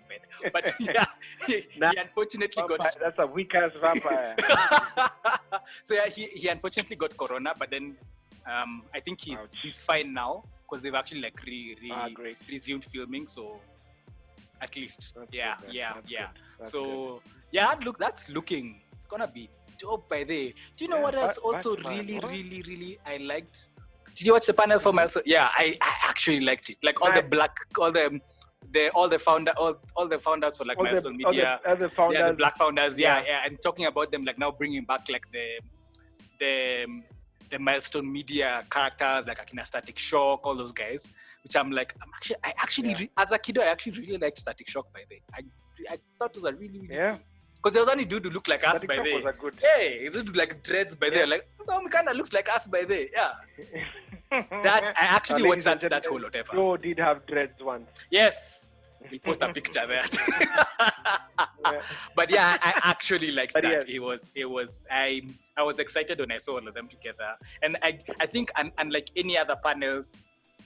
man. But yeah, he unfortunately got. That's a weak ass vampire. So yeah, he unfortunately got corona, but then I think he's fine now because they've actually like resumed filming. So at least, it's gonna be dope by the. Do you know what else also really I liked? Did you watch the panel for Milestone? Yeah, I actually liked it. Like all the founders for like Milestone Media, the founders, the black founders, and talking about them like now bringing back like the Milestone Media characters like Akina Static Shock, all those guys. Which I'm actually as a kid I actually really liked Static Shock by the way. I thought it was a really good. Because there was only dude who looked like us by the way. Hey, is it like dreads by there? Like some kind of looks like us by there. Yeah. That I actually watched that whole whatever. Joe did have dreads once. Yes. We post a picture there. But yeah, I actually liked that. Yes. I was excited when I saw all of them together. And I think unlike any other panels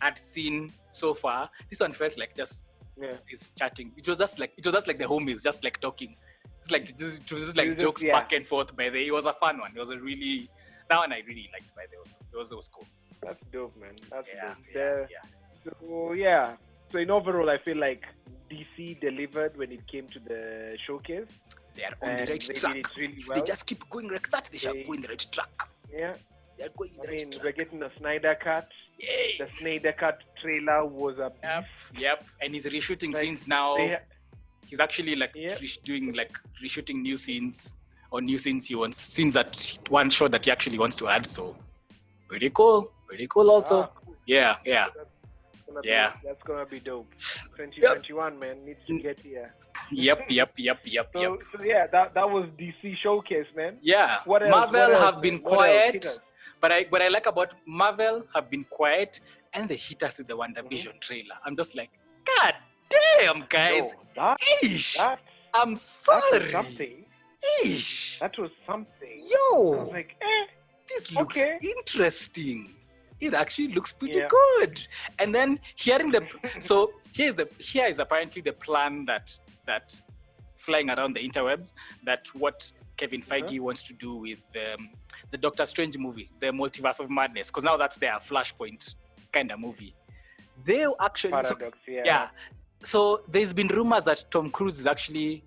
I'd seen so far, this one felt like just is chatting. It was just like the homies just like talking. It was just like jokes back and forth by the. It was a fun one. It was that one I really liked by the way. It was cool. That's dope, man. That's dope. So in overall, I feel like DC delivered when it came to the showcase. They are on the right track. Did it really well. They just keep going like that. They shall go in the right track. Yeah. They're going in the right track. We're getting a Snyder Cut. Yay. The Snyder Cut trailer was a Yep. And he's reshooting scenes now. He's actually like reshooting new scenes he wants scenes that one shot that he actually wants to add. So pretty cool also. Cool. Yeah. That's gonna be dope. 2021 man needs to get here. Yep. So yeah, that was DC showcase, man. Yeah. Marvel have been quiet, but I like about Marvel have been quiet and they hit us with the WandaVision trailer. I'm just like, God damn, guys. I'm sorry. That was something. That was something. Yo. I was like, this looks interesting. It actually looks pretty good. And then hearing here is apparently the plan that flying around the interwebs, that what Kevin Feige wants to do with the Doctor Strange movie, the Multiverse of Madness, because now that's their Flashpoint kind of movie. They actually Paradox, So there's been rumors that Tom Cruise is actually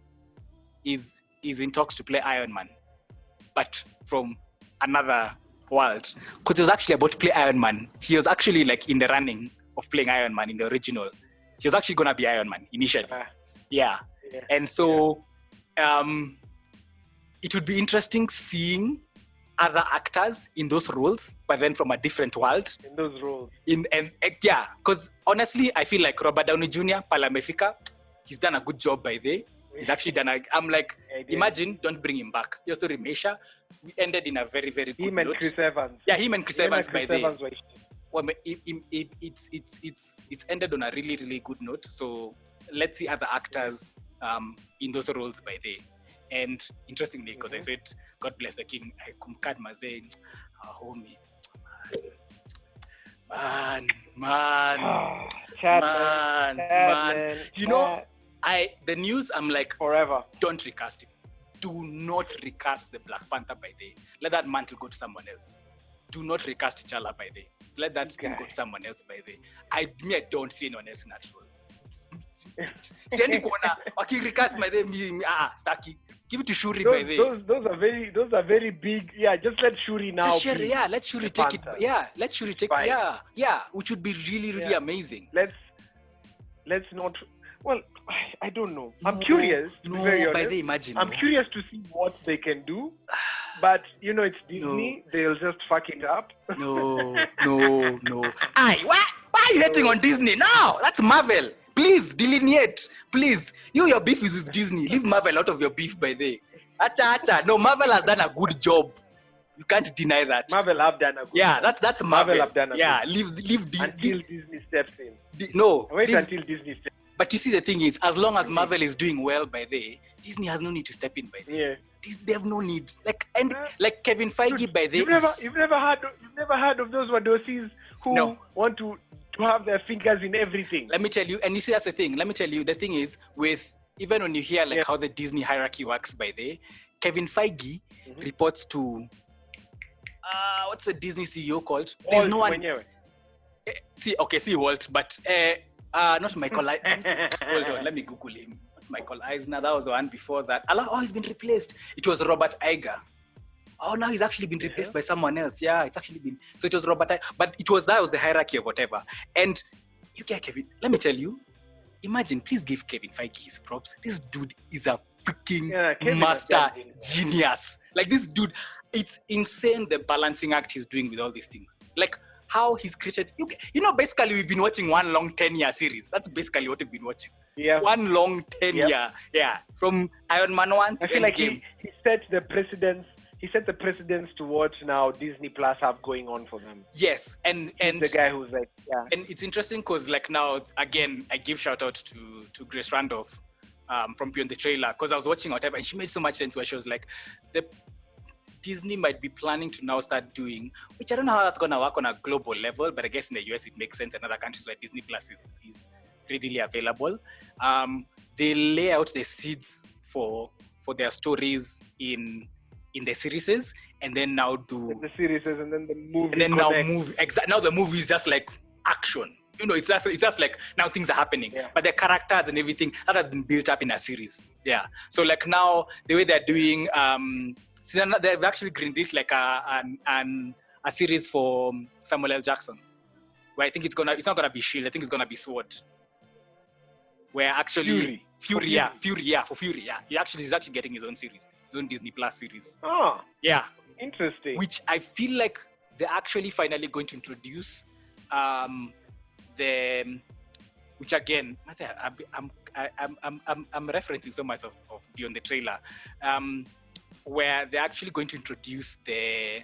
is in talks to play Iron Man, but from another world. Because he was actually about to play Iron Man. He was actually like in the running of playing Iron Man in the original. He was actually gonna be Iron Man initially. And so it would be interesting seeing other actors in those roles, but then from a different world. In those roles. Because honestly, I feel like Robert Downey Jr., Palamefika, he's done a good job by there. He's actually done I'm like, imagine, don't bring him back. Your story, Mesha, we ended in a very, very good note. Chris Evans. Yeah, him and Chris Evans by there. Well, it's ended on a really, really good note. So let's see other actors in those roles by there. And interestingly, because I said, God bless the king, I kumkad mazee, homie. Man. You know, the news, I'm like, forever. Don't recast him. Do not recast the Black Panther by day. Let that mantle go to someone else. Do not recast T'Challa by day. Let that thing go to someone else by day. I don't see anyone else in that role. Siendi kuona wakiricast by day staki. Give it to Shuri by day. Those are very big. Yeah, just let Shuri now. Let Shuri take it. Yeah, let Shuri take it. Yeah, which would be really, really amazing. Let's not. Well, I don't know. I'm curious. To be very honest. By the imagine. I'm curious to see what they can do. But you know, it's Disney. They'll just fuck it up. No. Why are you hating on Disney? No, that's Marvel. Please delineate. Please, your beef is with Disney. Leave Marvel out of your beef by the. Acha. No, Marvel has done a good job. You can't deny that. Marvel have done a good job. That's Marvel. Have done a good job. Leave Disney. Until Disney steps in. Wait until Disney steps in. But you see, the thing is, as long as Marvel is doing well by the, Disney has no need to step in by the. Yeah. They have no need. Like Kevin Feige by the. You've never heard of those Wadosis who want to to have their fingers in everything. Let me tell you, and you see that's the thing. Let me tell you, the thing is with even when you hear like how the Disney hierarchy works by there, Kevin Feige reports to what's the Disney CEO called? There's no one. See Walt, but not Michael. Hold on, let me Google him. Not Michael Eisner. That was the one before that. Oh, he's been replaced. It was Robert Iger. Oh, now he's actually been replaced by someone else. Yeah, it's actually been. So it was Robert Iger, but that was the hierarchy of whatever. And you get Kevin. Let me tell you. Imagine, please give Kevin Feige his props. This dude is a freaking master genius. Like this dude, it's insane the balancing act he's doing with all these things. Like how he's created, basically we've been watching one long 10-year series. That's basically what we've been watching. Yeah. One long 10-year. Yeah. From Iron Man 1 to I feel like he set the precedence. He set the precedence to what now Disney Plus have going on for them. Yes, and the guy who's like, And it's interesting because like now again I give shout out to Grace Randolph from Beyond the Trailer, because I was watching whatever and she made so much sense where she was like, the Disney might be planning to now start doing, which I don't know how that's gonna work on a global level, but I guess in the US it makes sense. In other countries where Disney Plus is readily available, they lay out the seeds for their stories in the series, and then now do the series, and then the movie, and then now now the movie is just like action. It's just like now things are happening, but the characters and everything that has been built up in a series. Yeah. So like now the way they're doing, they've actually greenlit like a series for Samuel L. Jackson, where I think it's not gonna be Shield. I think it's gonna be Sword. Where actually Fury. He's actually getting his own series. His own Disney Plus series. Oh, yeah, interesting. Which I feel like they're actually finally going to introduce which again, I'm referencing so much of Beyond the Trailer, where they're actually going to introduce the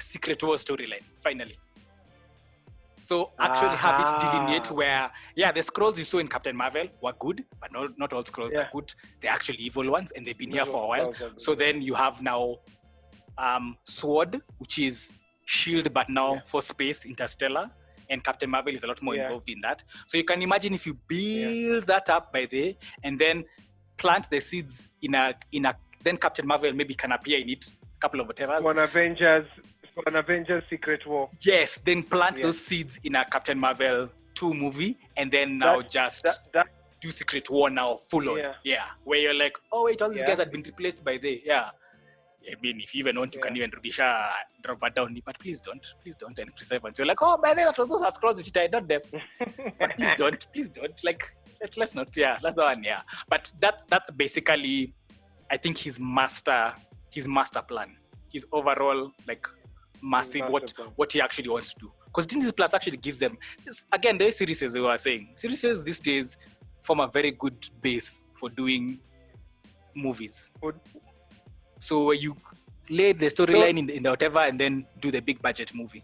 Secret War storyline finally. So actually have it delineate where, the Skrulls you saw in Captain Marvel were good, but not all Skrulls are good. They're actually evil ones, and they've been here for a while. So then you have now Sword, which is Shield, but now for space, Interstellar, and Captain Marvel is a lot more involved in that. So you can imagine if you build that up by there, and then plant the seeds in a then Captain Marvel maybe can appear in it, a couple of whatever. For an Avengers Secret War. Yes, then plant those seeds in a Captain Marvel 2 movie, and then now do Secret War now full on. Yeah, where you're like, oh wait, all these guys had been replaced by they. Yeah. I mean, if you even want, you can even Rudisha drop it down, but please don't, and Chris Evans. You're like, oh, by the way, that was those Skrulls which died, not them. But please don't. Like, let's not. Yeah, that's the one. Yeah, but that's basically, I think his master plan, his overall like massive what he actually wants to do. Because Disney Plus actually gives them this, again, the series they were saying. Series these days form a very good base for doing movies. So you lay the storyline in the whatever, and then do the big budget movie.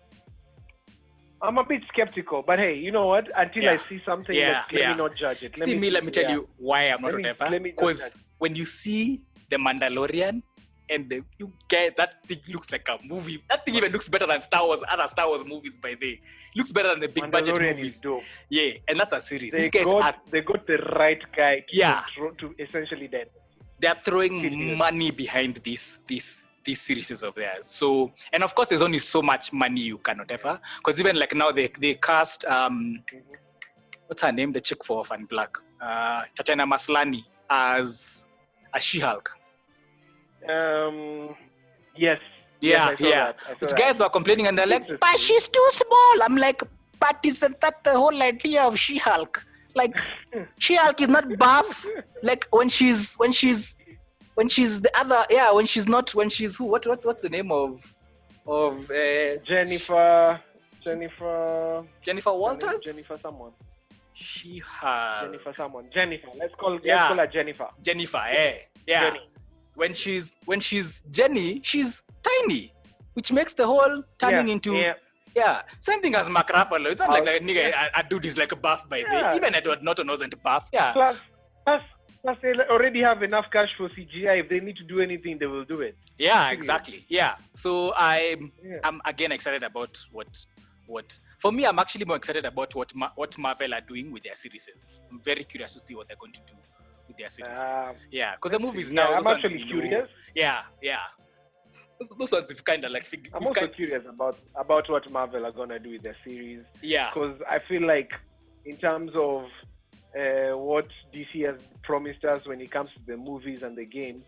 I'm a bit skeptical, but hey, you know what? Until I see something, let me not judge it. Let me tell you why I'm not whatever. Because when you see The Mandalorian, and you get that thing looks like a movie. That thing even looks better than other Star Wars movies by the way. Looks better than the big budget movies. Is dope. Yeah, and that's a series. They got the right guy to essentially that. They're throwing money behind these series of theirs. So, and of course, there's only so much money you can whatever. Because even like now they cast what's her name? The chick for Orphan Black, Tatiana Maslany as a She-Hulk. Yes. Yeah. Which guys are complaining and they're like, but she's too small. I'm like, but isn't that the whole idea of She-Hulk? Like, She-Hulk is not buff. Like when she's the other, when she's who? What's the name of Jennifer Walters? Jennifer someone. She-Hulk. Jennifer. Let's call her Jennifer. Jennifer, yeah. Jenny. When she's Jenny, she's tiny, which makes the whole turning into same thing as Mark Ruffalo. It's not like a nigga, a dude is like a buff by the even Edward Norton wasn't buff. Yeah. Plus they already have enough cash for CGI. If they need to do anything, they will do it. Yeah, exactly. Yeah. So I'm again excited about what For me, I'm actually more excited about what Marvel are doing with their series. I'm very curious to see what they're going to do with their series. Yeah, because the movies now. I'm actually curious. Yeah. Those ones we've kind of like. I'm also curious about what Marvel are gonna do with their series. Yeah. Because I feel like in terms of what DC has promised us when it comes to the movies and the games,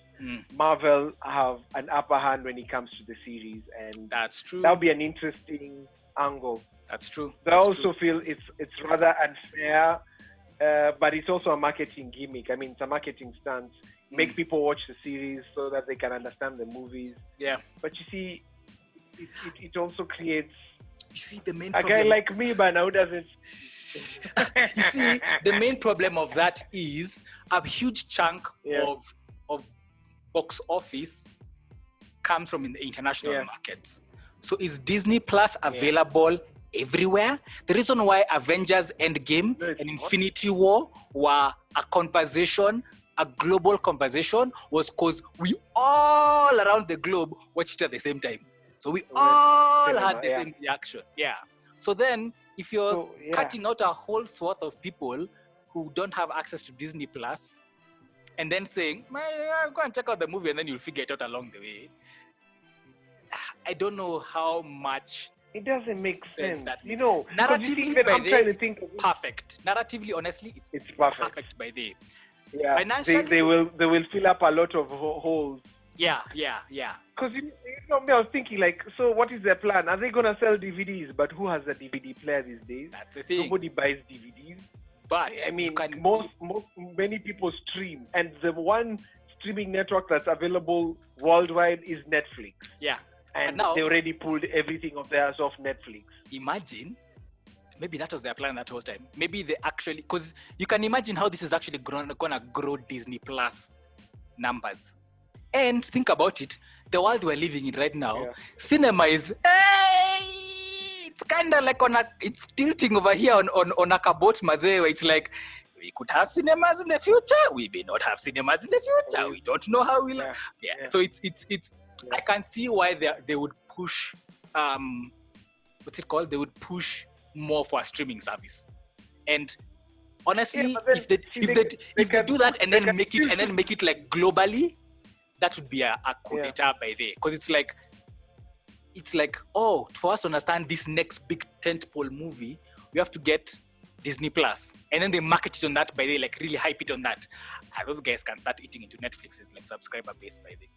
Marvel have an upper hand when it comes to the series, and that's true. That'll be an interesting angle. That's true. I also feel it's rather unfair, but it's also a marketing gimmick. I mean, it's a marketing stance. Make people watch the series so that they can understand the movies. Yeah. But you see, it also creates. You see, the main a guy like me, but now doesn't. You see, the main problem of that is a huge chunk of box office comes from in the international markets. So is Disney Plus available everywhere? The reason why Avengers Endgame and Infinity War were a global conversation, was because we all around the globe watched it at the same time. So we all had the same reaction. Yeah. So then, if you're cutting out a whole swath of people who don't have access to Disney Plus, and then saying, go and check out the movie, and then you'll figure it out along the way. I don't know how much it doesn't make sense. Narratively, I'm trying to think of perfect. Narratively, honestly, it's perfect by the. Yeah, financially, they will fill up a lot of holes. Yeah. Because me, I was thinking like, so what is their plan? Are they gonna sell DVDs? But who has a DVD player these days? That's the thing. Nobody buys DVDs. But I mean, many people stream, and the one streaming network that's available worldwide is Netflix. Yeah. And now, they already pulled everything of theirs off Netflix. Imagine, maybe that was their plan that whole time. Maybe they actually, because you can imagine how this is actually gonna grow Disney Plus numbers. And think about it, the world we're living in right now, cinema is, it's kind of like it's tilting over here on a kabot maze, where it's like, we could have cinemas in the future, we may not have cinemas in the future, we don't know how we'll. Yeah. So it's I can see why they would push, what's it called? They would push more for a streaming service. And honestly, if they do that and then make it like globally, that would be a coup d'etat by there. Because it's like, oh, for us to understand this next big tentpole movie, we have to get Disney Plus. And then they market it on that by there, like really hype it on that. And those guys can start eating into Netflix's like subscriber base by there.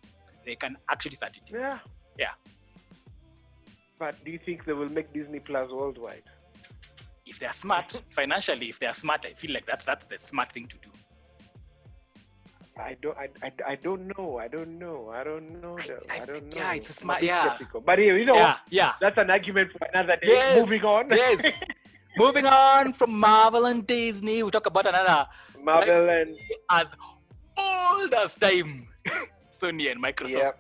They can actually start eating. Yeah. But do you think they will make Disney Plus worldwide? If they're smart, financially, if they're smart, I feel like that's the smart thing to do. I don't know. Yeah, it's a smart. Yeah. But that's an argument for another day. Yes, moving on. Yes. Moving on from Marvel and Disney, we talk about another Marvel and as old as time, Sony and Microsoft.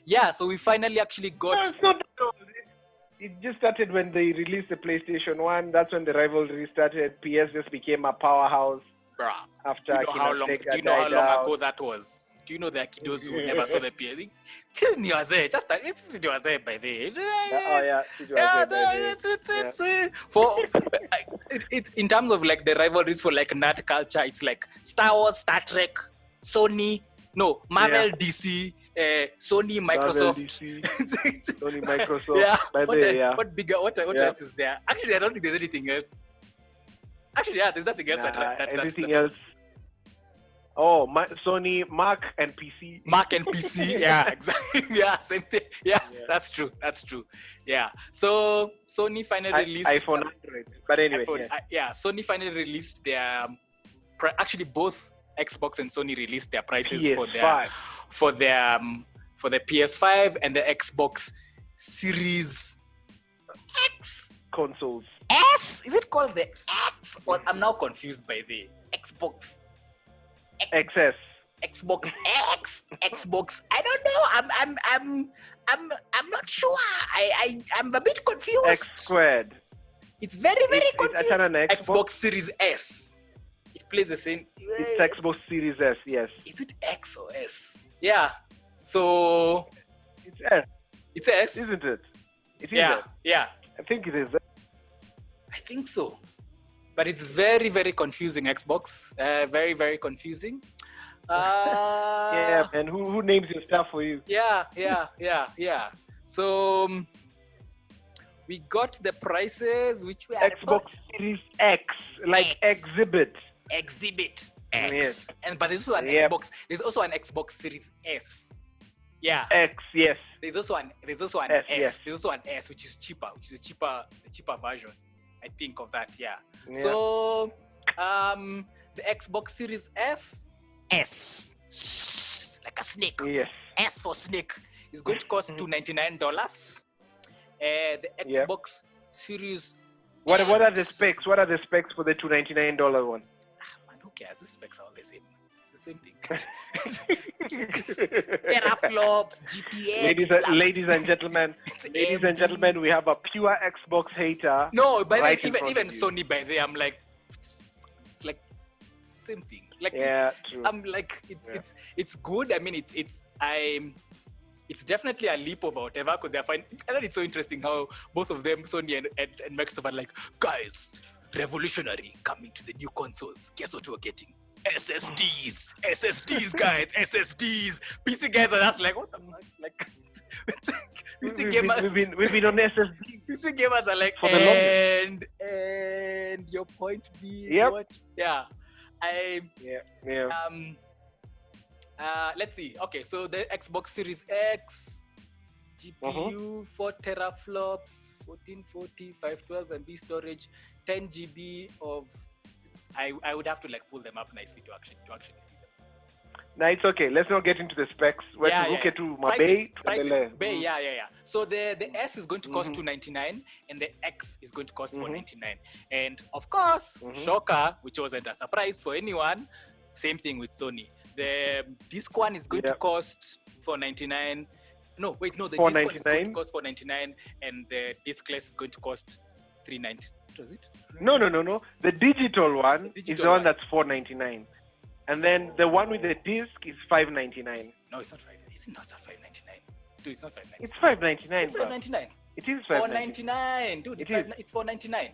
Yeah. So we finally actually got. No, it's not that old. It just started when they released the PlayStation 1. That's when the rivalry started. PS just became a powerhouse. Bruh. After do you know how long ago that was? Do you know there are kiddos who never saw the PS? Till you was there. Just it was there by then. In terms of like the rivalries for like nerd culture, it's like Star Wars, Star Trek, Marvel, DC, Sony, Microsoft. Sony, Microsoft. What else is there? Actually, I don't think there's anything else. Actually, there's nothing else. Anything else? Oh, Sony, Mac, and PC. Yeah, exactly. Yeah, same thing. Yeah, that's true. Yeah. So Sony finally released iPhone Android. But anyway, Sony finally released their. Actually, both Xbox and Sony released their prices PS5. for the PS5 and the Xbox Series X consoles. S? Is it called the X? Or I'm now confused by the Xbox. XS. Xbox X. Xbox. I don't know. I'm not sure. I'm a bit confused. X squared. It's very confusing. Xbox Series S. It plays the same. It's Xbox Series S. Yes. Is it X or S? Yeah. So it's S. It's S, isn't it? It is Yeah, that. yeah. I think it is that. I think so. But it's very, very confusing, Xbox. Very, very confusing. Yeah, man. Who names your stuff for you? Yeah. So we got the prices, which we Xbox Series X, like Exhibit. Exhibit X. Yes. But there's also an Xbox. There's also an Xbox Series S. Yeah. X, yes. There's also an S. Yes. There's also an S, which is cheaper, the cheaper version, I think, of that. Yeah. So the Xbox Series S, like a snake. Yes. S for snake is going to cost $299. The Xbox Series. What are the specs? What are the specs for the $299 one? Man, who cares? The specs are all the same. It's the same thing. Teraflops, GTX. Ladies and gentlemen, we have a pure Xbox hater. No, but right even Sony, by there, I'm like, it's like same thing. Like, yeah, true. I'm like, it's good. I mean, it's definitely a leap over whatever, because I find it's so interesting how both of them, Sony and Microsoft, are like, guys, revolutionary coming to the new consoles. Guess what we're getting? SSDs, guys, SSDs. PC guys are just like, what the fuck? Like, PC gamers. We've been on SSD. PC gamers are like, for the longest. And your point being what? Yeah. Let's see. Okay, so the Xbox Series X, GPU, 4 teraflops, 1440, 512 MB storage, 10 GB of. I would have to like pull them up nicely to actually see them. No, it's okay. Let's not get into the specs. Prices. Yeah. So the S is going to cost $299 and the X is going to cost $499. And of course, shocker, which wasn't a surprise for anyone, same thing with Sony. The disc one is going to cost $499. No, the disc one is going to cost $499 and the discless is going to cost $399. Was it? No. The digital one is the one that's $499. And then the one with the disc is $599. No, it's not $599. Is it not $599? Dude, it's not $599. It's $599. It's $599. It is $599. Dude, it's $499.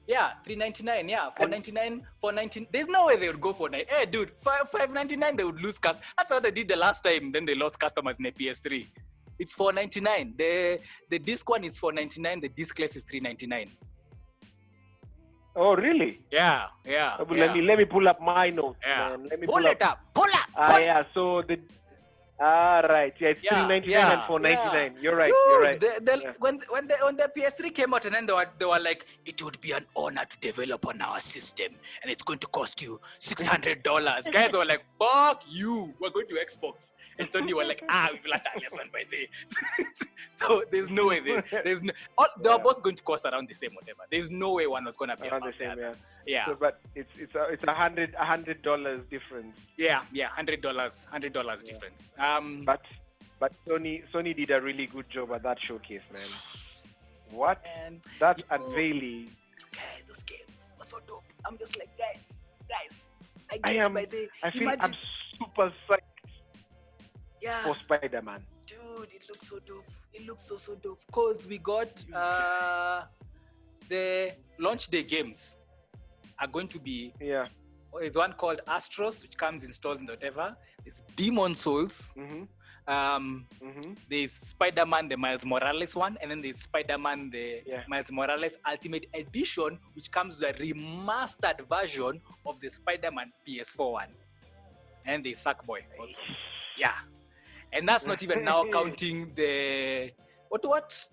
Yeah, $399. Yeah, $499. There's no way they would go for $9. Hey, dude, $599 they would lose customers. That's how they did the last time. Then they lost customers in the PS3. It's $499. The disc one is $499. The discless is $399. Oh, really? Yeah. Let me pull up my notes. Yeah. Man. Let me pull up. Yeah. So right. Yeah, it's $399 and $499. Yeah. You're right. When the PS3 came out, and then they were like, it would be an honor to develop on our system, and it's going to cost you $600. Guys were like, fuck you. We're going to Xbox. And Sony were like, we've learned our lesson by there. So there's no way they were both going to cost around the same whatever. There's no way one was going to be around the same. Yeah. So, but it's $100 difference. Yeah, $100 difference. But Sony did a really good job at that showcase, man. What? That unveiling. Okay, those games were so dope. I'm just like, guys. I feel I'm super psyched. Yeah. For Spider-Man. Dude, it looks so dope. It looks so dope. Because we got the launch day games are going to be. Yeah. There's one called Astros, which comes installed in whatever. There's Demon Souls. There's Spider-Man, the Miles Morales one, and then there's Spider-Man, the Miles Morales Ultimate Edition, which comes with a remastered version of the Spider-Man PS4 one. And there's Sackboy also. Yeah. And that's not even now counting the what?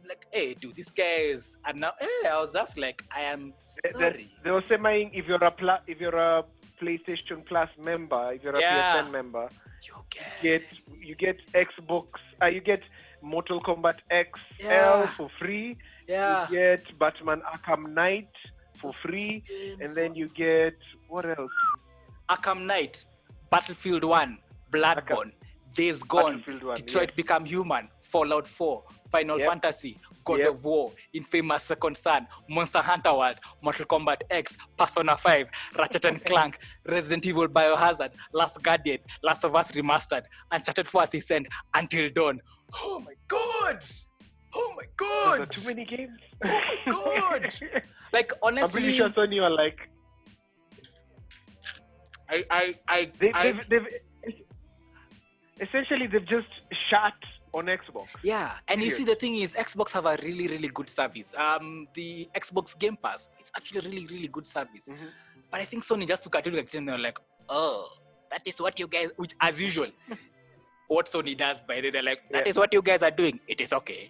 Like, hey, dude, these guys are now. Hey, I was just like, I am sorry. They were saying if you're a PlayStation Plus member, if you're a PSN member, you get Xbox. You get Mortal Kombat XL for free. Yeah. You get Batman Arkham Knight for free, and then you get what else? Arkham Knight, Battlefield 1, Bloodborne. Days Gone, Detroit Become Human, Fallout 4, Final Fantasy, God of War, Infamous Second Son, Monster Hunter World, Mortal Kombat X, Persona 5, Ratchet and Clank, Resident Evil Biohazard, Last Guardian, Last of Us Remastered, Uncharted 4th Descent, Until Dawn. Oh my God! Oh my god! There are too many games. Oh my god! Like honestly, I'm pretty sure Sony are like. They've essentially they've just shut on Xbox. Yeah, and you see the thing is, Xbox have a really, really good service. The Xbox Game Pass, it's actually a really, really good service. Mm-hmm. But I think Sony just took a look and they're like, oh, that is what you guys, which as usual, what Sony does by the way, they're like, that is what you guys are doing. It is okay.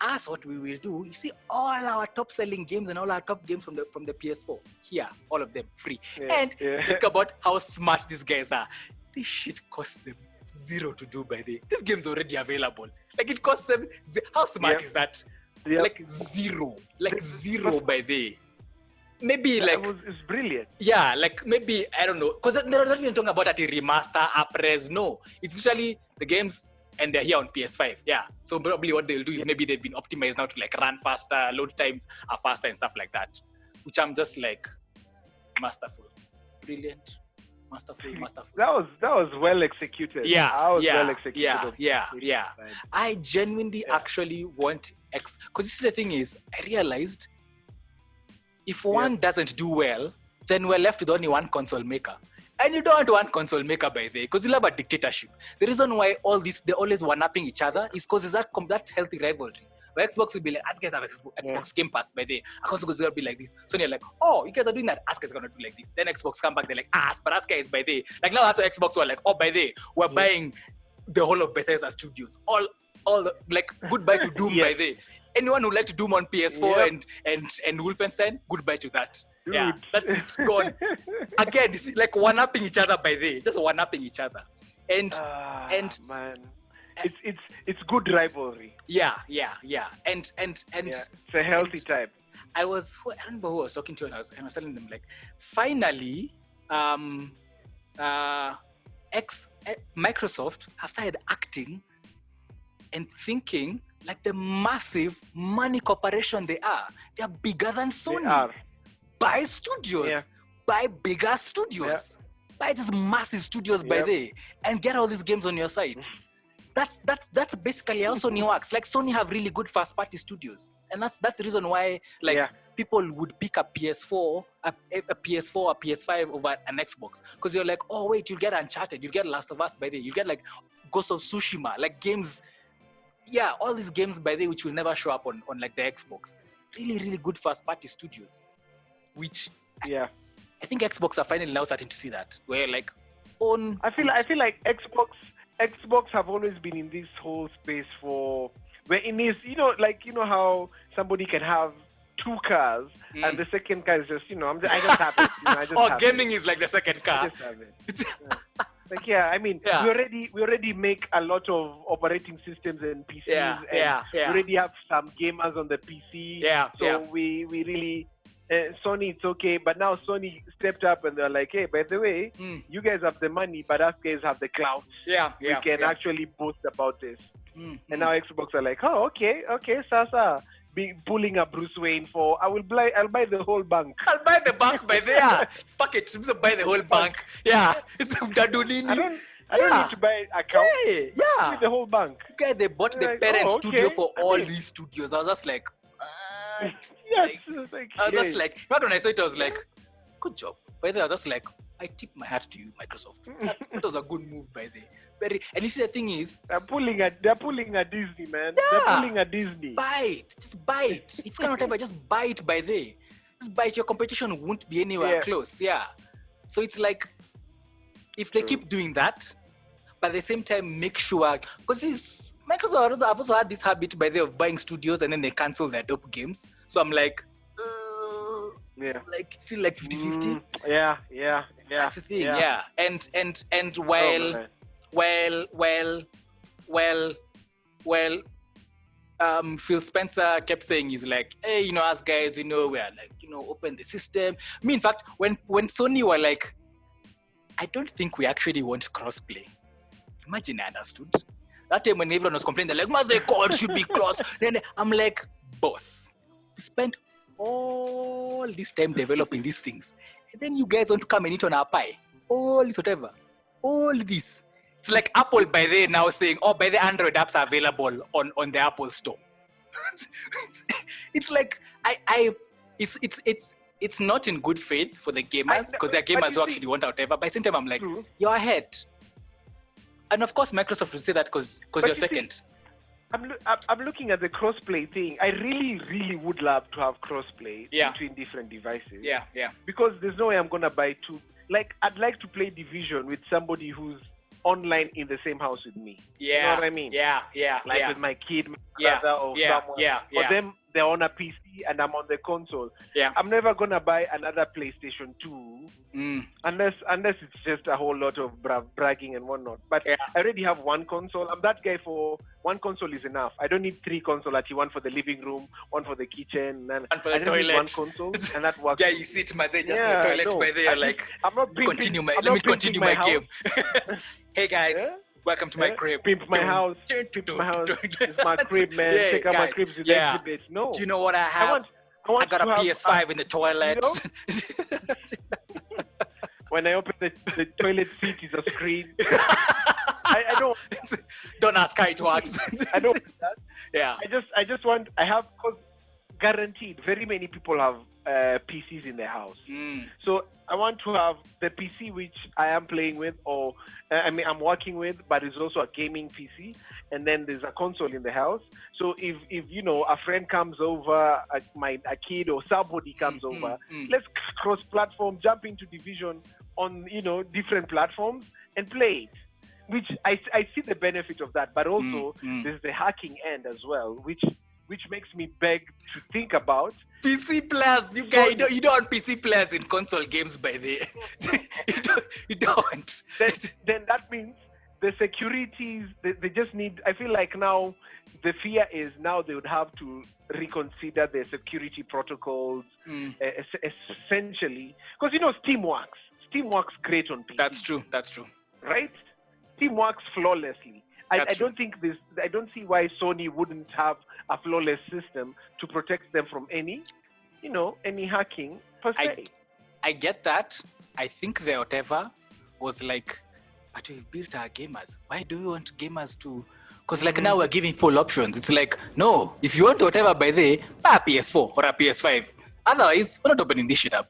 Us, what we will do, you see all our top selling games and all our top games from the PS4 here, all of them free. And think about how smart these guys are. This shit costs them zero to do by the way. This game's already available. Like it costs them. How smart is that? Like zero. Like zero by the way. Maybe like it's brilliant. Yeah, like maybe I don't know, because they're not even talking about a remaster, upres. No, it's literally the games. And they're here on PS5, yeah. So probably what they'll do is maybe they've been optimized now to like run faster, load times are faster and stuff like that. Which I'm just like, masterful, brilliant, masterful. That was well executed. Yeah, well executed. Yeah. I genuinely actually want because this is the thing is, I realized if one doesn't do well, then we're left with only one console maker. And you don't want one console maker by the way, because you'll have a dictatorship. The reason why all this, they're always one-upping each other is because there's that healthy rivalry. Where Xbox will be like, us guys have Xbox Game Pass by the way. Xbox is going to be like this. So you're like, oh, you guys are doing that. Us guys are going to do like this. Then Xbox come back, they're like, but us guys by the way. Like now that's what Xbox were like, oh, by the way, we're buying the whole of Bethesda Studios. All the, like, goodbye to Doom by the way. Anyone who like to Doom on PS4 and Wolfenstein, goodbye to that. Dude. Yeah, that's it. Gone. Again, it's like one-upping each other by the just one-upping each other. And man, it's good rivalry. Yeah. And it's a healthy type. I don't remember who I was talking to, and I was telling them like, finally, Microsoft have started acting and thinking like the massive money corporation they are. They are bigger than Sony. They are. Buy studios, buy bigger studios, buy just massive studios by day, and get all these games on your site. That's basically how Sony works. Like Sony have really good first-party studios, and that's the reason why people would pick a PS4, a PS5 over an Xbox, because you're like, oh wait, you get Uncharted, you get Last of Us by day, you get like Ghost of Tsushima, like games. Yeah, all these games by day which will never show up on like the Xbox. Really, really good first-party studios. Which I think Xbox are finally now starting to see that. Where like I feel like Xbox have always been in this whole space for where it is, you know how somebody can have two cars and the second car is just, I just have it. I just gaming is like the second car. I just have it. Like I mean, we already make a lot of operating systems and PCs, we already have some gamers on the PC. We really. Sony, it's okay, but now Sony stepped up and they're like, hey, by the way, you guys have the money, but us guys have the clout. We can actually boast about this. And now Xbox are like, oh, okay, Sasa, pulling a Bruce Wayne for, I'll buy the whole bank. I'll buy the bank by there. Fuck it, just buy the whole bank. Yeah, it's Dadunini. I don't need to buy an account. Yeah, the whole bank. Okay, they bought the parent studio for all these studios. I was just like, I was just like, not when I saw it, I was like, good job. By the way, I was just like, I tip my hat to you, Microsoft. That was a good move by the. And you see, the thing is, they're pulling a Disney, man. They're pulling a Disney. Just buy it. If you cannot ever, just buy it by the. Just buy it. Your competition won't be anywhere close. Yeah. So it's like, if they keep doing that, but at the same time, make sure, because Microsoft have also had this habit by way of buying studios and then they cancel their dope games. So I'm like, like it's still like 50-50. Yeah. That's the thing. Yeah. And Phil Spencer kept saying, he's like, hey, us guys, we are like, open the system. I mean, in fact, when Sony were like, I don't think we actually want crossplay. Imagine I understood. That time when everyone was complaining, they're like, Master God should be cross. Then I'm like, boss, we spent all this time developing these things. And then you guys want to come and eat on our pie. All this, whatever. All this. It's like Apple by there now saying, by the Android apps are available on the Apple Store. It's like it's not in good faith for the gamers, because they're gamers who actually want whatever. But at the same time, I'm like, you're ahead. And of course, Microsoft would say that because you're second. I'm looking at the crossplay thing. I really would love to have crossplay between different devices. Yeah. Because there's no way I'm gonna buy two. Like, I'd like to play Division with somebody who's online in the same house with me. Yeah. You know what I mean? Yeah. Like with my kid, my brother, or someone. For them, they're on a PC and I'm on the console. Yeah. I'm never gonna buy another PlayStation 2 unless it's just a whole lot of bragging and whatnot. But I already have one console. I'm that guy for one console is enough. I don't need three consoles. One for the living room, one for the kitchen, and one for the I don't toilet. need one console, and that works. Yeah, you sit just in the toilet by there, like, I'm not pimping, let me continue my game. Hey guys. Welcome to my crib. Pimp my house. Pimp my house. It's my crib, man. Take out my cribs to the exhibit. No. Do you know what I have? I got a PS5 in the toilet. You know? When I open the toilet seat, is a screen. I don't. Don't ask how it works. I don't. Yeah. I just want. I have, because guaranteed, very many people have PCs in their house. So I want to have the PC which I am playing with, or I'm working with, but it's also a gaming PC, and then there's a console in the house. So if a friend comes over, a kid or somebody comes over, let's cross-platform, jump into Division on different platforms and play it. Which I see the benefit of that, but also there's the hacking end as well, which makes me beg to think about PC players. You guys, you don't want PC players in console games, by the way. You don't. Then that means the securities, they just need. I feel like now the fear is now they would have to reconsider their security protocols, essentially, because Steam works. Steam works great on PC. That's true. Right? Steam works flawlessly. I don't see why Sony wouldn't have a flawless system to protect them from any hacking per se. I get that. I think the whatever was like, but we've built our gamers. Why do we want gamers to? Because now we're giving full options. It's like, no, if you want whatever by the, buy a PS4 or a PS5. Otherwise, we're not opening this shit up.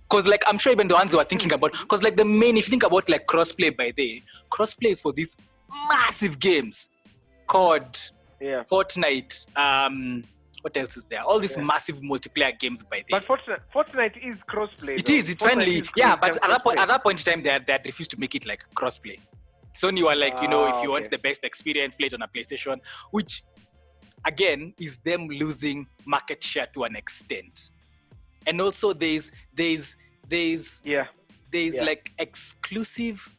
Because I'm sure even the ones who are thinking about, because the main, if you think about crossplay by the, crossplay is for these massive games, COD, Fortnite, what else is there? All these massive multiplayer games by the. But Fortnite is crossplay. It is. It's finally, but at that point in time, they had refused to make it like crossplay. Sony were like, if you want the best experience, play it on a PlayStation, which again is them losing market share to an extent. And also there's like exclusive,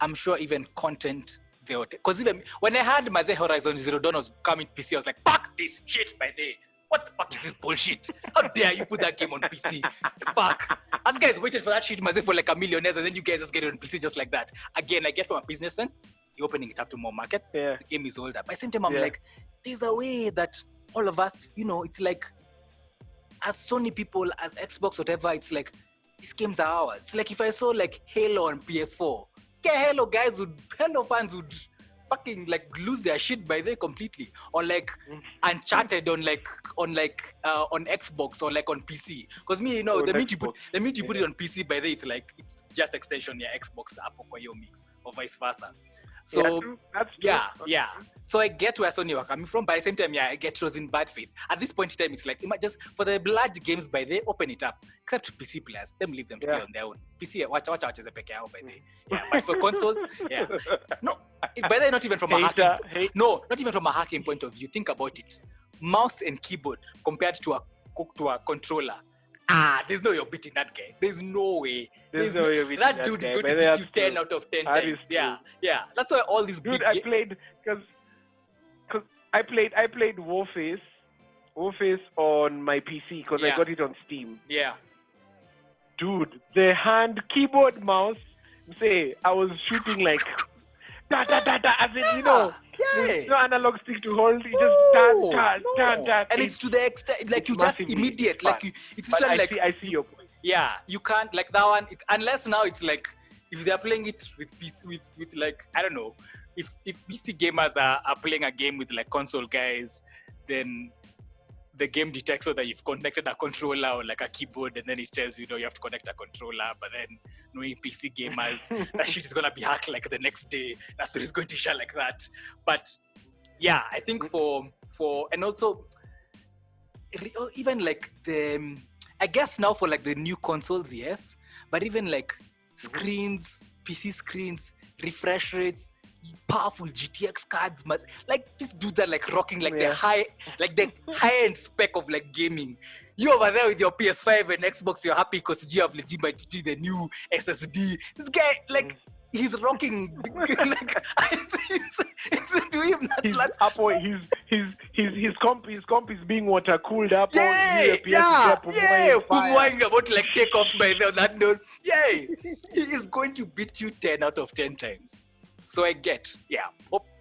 I'm sure, even content there. Because even when I heard Maze Horizon Zero Dawn was coming to PC, I was like, fuck this shit by the. What the fuck is this bullshit? How dare you put that game on PC? Fuck. Us guys waited for that shit Maze for like a million years, and then you guys just get it on PC just like that. Again, I get from a business sense, you're opening it up to more markets. The game is older. But at the same time, I'm like, there's a way that all of us, it's like, as Sony people, as Xbox, whatever, it's like, these games are ours. It's like if I saw like Halo on PS4, Halo fans would fucking like lose their shit by there completely. Or like Uncharted on Xbox or like on PC. Because the minute you put it on PC by there, it's just extension Xbox app or your mix or vice versa. So that's true. Yeah. So I get where Sony were coming from, but at the same time, I get it was in bad faith. At this point in time, it's like, just for the large games by there, open it up. Except PC players, them leave them to play on their own. PC, watch as a peke out by there. Yeah, but for consoles, no, by there, not even from a hacking point of view. Think about it. Mouse and keyboard compared to a controller. There's no way you're beating that guy. There's no way. There's no way you're beating that dude guy. is going to beat you 10 out of 10 times. Yeah. That's why all these big I played because I played Warface on my PC because I got it on Steam. Yeah. Dude, the hand keyboard mouse, I was shooting like as in, there's no analog stick to hold. You just turn. And it's to the extent, like you just immediate, like it's literally like. I see your point. Yeah, you can't like that one. Unless now it's like if they're playing it with like I don't know, if PC gamers are playing a game with like console guys, then the game detects whether you've connected a controller or like a keyboard, and then it tells you, you have to connect a controller. But then knowing PC gamers, that shit is gonna be hacked like the next day. That's what it's going to share like that. But yeah, I think for and also even like I guess now for like the new consoles, yes, but even like screens, PC screens, refresh rates, powerful GTX cards, like these dudes are like rocking like the high end spec of like gaming. You over there with your PS5 and Xbox, you're happy because you have legitimately the new SSD. This guy like he's rocking like it's to him. That's his comp is being water cooled up. About to like take off by the on that note. He is going to beat you 10 out of 10 times. So I guess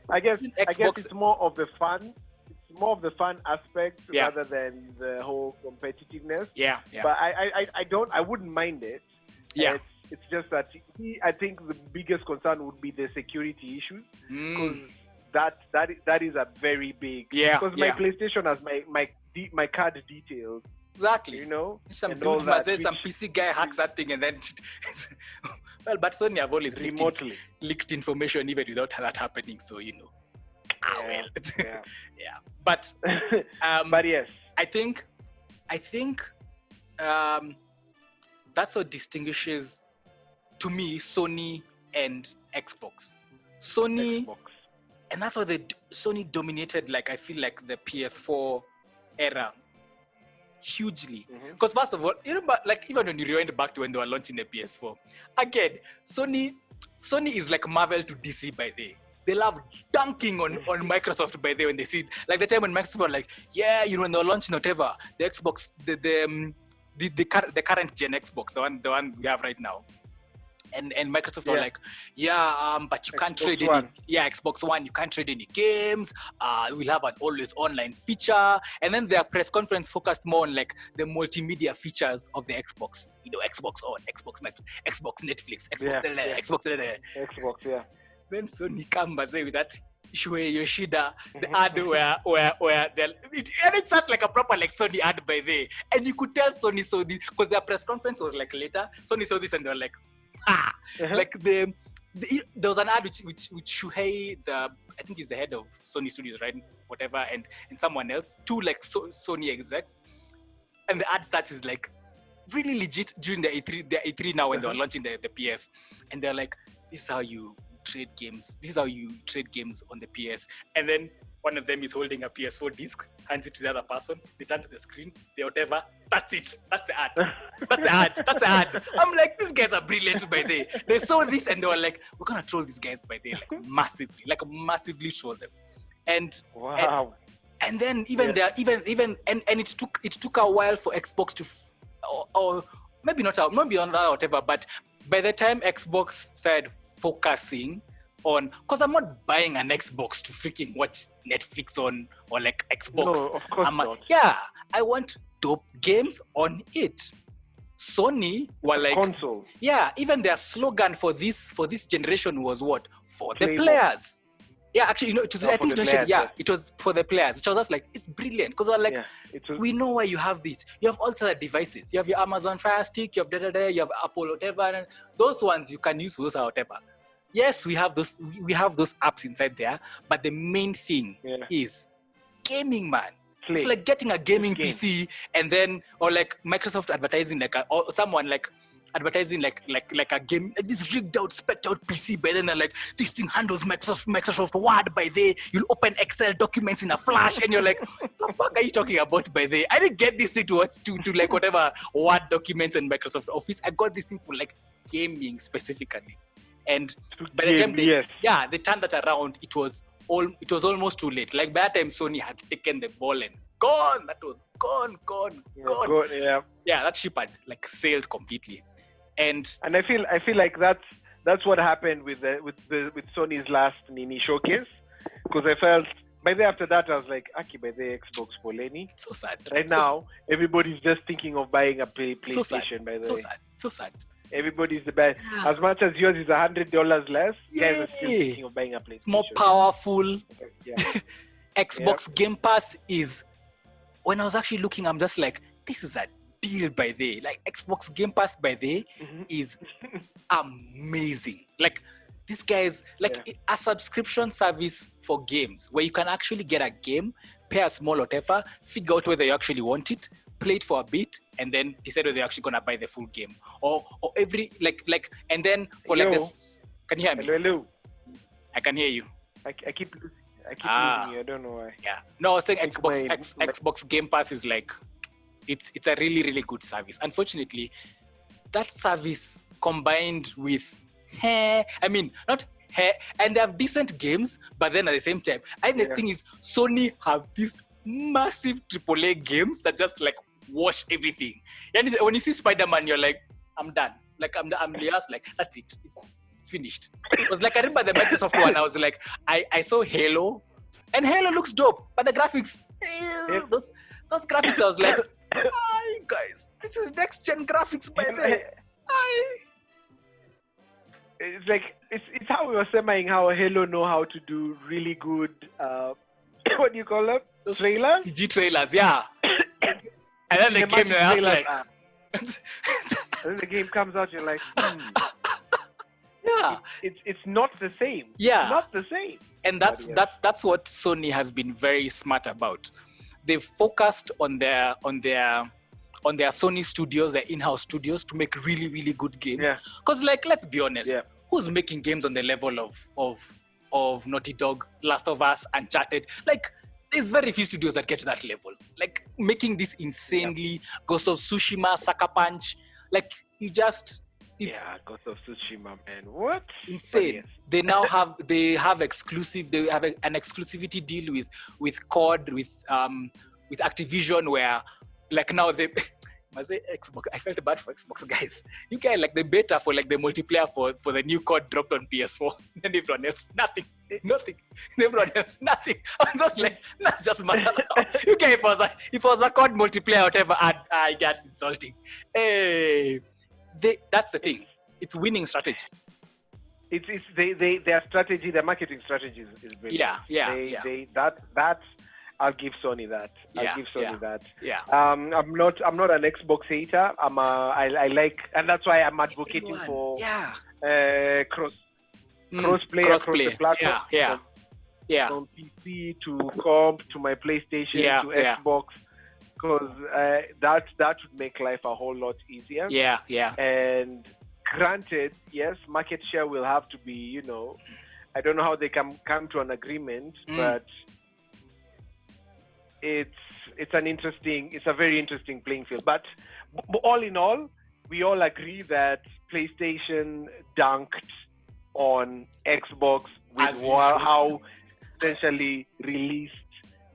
it's more of the fun. It's more of the fun aspect rather than the whole competitiveness. But I wouldn't mind it. It's just that I think the biggest concern would be the security issues, because that is a very big. Because my PlayStation has my card details. Exactly. You know, some dude must say some PC guy hacks that thing and then. Well, but Sony have always leaked information even without that happening. So But but yes, I think that's what distinguishes, to me, Sony and Xbox. And that's why Sony dominated, like, I feel like the PS4 era hugely. Because first of all, even when you rewind back to when they were launching the PS4, again, Sony is like Marvel to DC by the way. They love dunking on Microsoft by the way when they see it. Like the time when Microsoft were like, when they were launching whatever, the Xbox, the current gen Xbox, the one we have right now. And Microsoft were like, but you can't trade any. Xbox One, you can't trade any games. We'll have an always online feature. And then their press conference focused more on like the multimedia features of the Xbox. Xbox On, Xbox Netflix, Xbox. Then Sony comes with that Shuei Yoshida, the ad where and it sounds like a proper like Sony ad by the way. And you could tell Sony saw this because their press conference was like later. Sony saw this and they were like, like there was an ad which Shuhei, I think he's the head of Sony Studios, right? Whatever, and someone else, two like Sony execs, and the ad starts is like really legit during the E3 now when they were launching the PS, and they're like, this is how you trade games. This is how you trade games on the PS, and then one of them is holding a PS4 disc, hands it to the other person. They turn to the screen, they whatever. That's it. That's the ad. That's the ad. I'm like, these guys are brilliant by the way. They saw this and they were like, we're gonna troll these guys by the way, like massively troll them. And wow. And then even it took a while for Xbox to, or maybe not on that whatever. But by the time Xbox started focusing on, because I'm not buying an Xbox to freaking watch Netflix on or like Xbox. No, of course not. I want dope games on it. Sony were like console. Even their slogan for this generation was what? For the players. Actually, it was, I think it was for the players. Which was just like, it's brilliant because we're like, we know why you have this. You have all other devices. You have your Amazon Fire Stick, you have you have Apple whatever, and those ones you can use for those or whatever. Yes, we have those apps inside there, but the main thing is gaming, man. It's like getting a gaming PC and then, or like Microsoft advertising or someone like advertising like a game, like this rigged out, spec'd out PC, but then they're like, this thing handles Microsoft Word by the, you'll open Excel documents in a flash, and you're like, what the fuck are you talking about by the? I didn't get this thing to like whatever Word documents in Microsoft Office. I got this thing for like gaming specifically. And by the time they turned that around, it was almost too late. Like by that time, Sony had taken the ball and gone. That was gone. That ship had like sailed completely. And I feel like that's what happened with Sony's last Nini showcase, because I felt by the after that I was like, by the Xbox Poleni. So sad. Now everybody's just thinking of buying a PlayStation. By the way, so sad. Everybody's the best. As much as yours is $100 less, guys are still thinking of buying a PlayStation. It's more powerful. Yeah. Xbox Game Pass is, when I was actually looking, I'm just like, this is a deal by day. Like Xbox Game Pass by day is amazing. Like this guy's like a subscription service for games where you can actually get a game, pay a small whatever, figure out whether you actually want it, play it for a bit, and then decide whether you're actually gonna buy the full game. Or every like and then for like this. Can you hear me? Hello. I can hear you. I keep losing you. I don't know why. Yeah. No, I was saying Xbox Game Pass is like it's a really, really good service. Unfortunately, that service combined with not hair, and they have decent games, but then at the same time, I think the thing is Sony have these massive AAA games that just like wash everything. And when you see Spider-Man, you're like, I'm done. Like I'm just like, that's it. It's finished. It was like I remember the Microsoft one. I was like, I saw Halo, and Halo looks dope, but the graphics, those graphics, I was like, hi guys, this is next gen graphics by the. It's like it's how we were saying how Halo know how to do really good what do you call them? Those trailers? CG trailers, yeah. And then the game, I was like, and then the game comes out, you're like, yeah, it's not the same. Yeah, it's not the same. And that's what Sony has been very smart about. They've focused on their Sony studios, their in-house studios, to make really, really good games. Because, like, let's be honest, who's making games on the level of Naughty Dog, Last of Us, Uncharted? Like, there's very few studios that get to that level. Like, making this insanely Ghost of Tsushima, Sucker Punch, like, Ghost of Tsushima, man, what? Insane. They now have an exclusivity deal with COD, with Activision, where like now they must say Xbox. I felt bad for Xbox guys. You guys like the beta for like the multiplayer for the new COD dropped on PS4. And everyone else nothing. Everyone else nothing. I'm just like that's just matter. You guys if it was a COD multiplayer whatever, I get insulting. Hey, that's the thing. It's winning strategy. It's their strategy, their marketing strategy is brilliant. That's I'll give Sony that. Yeah. I'm not an Xbox hater. I like, and that's why I'm advocating for crossplay across the platform. From PC to comp to my PlayStation to Xbox, because that would make life a whole lot easier. And granted, yes, market share will have to be, I don't know how they can come to an agreement, but it's a very interesting playing field. But all in all, we all agree that PlayStation dunked on Xbox with how essentially released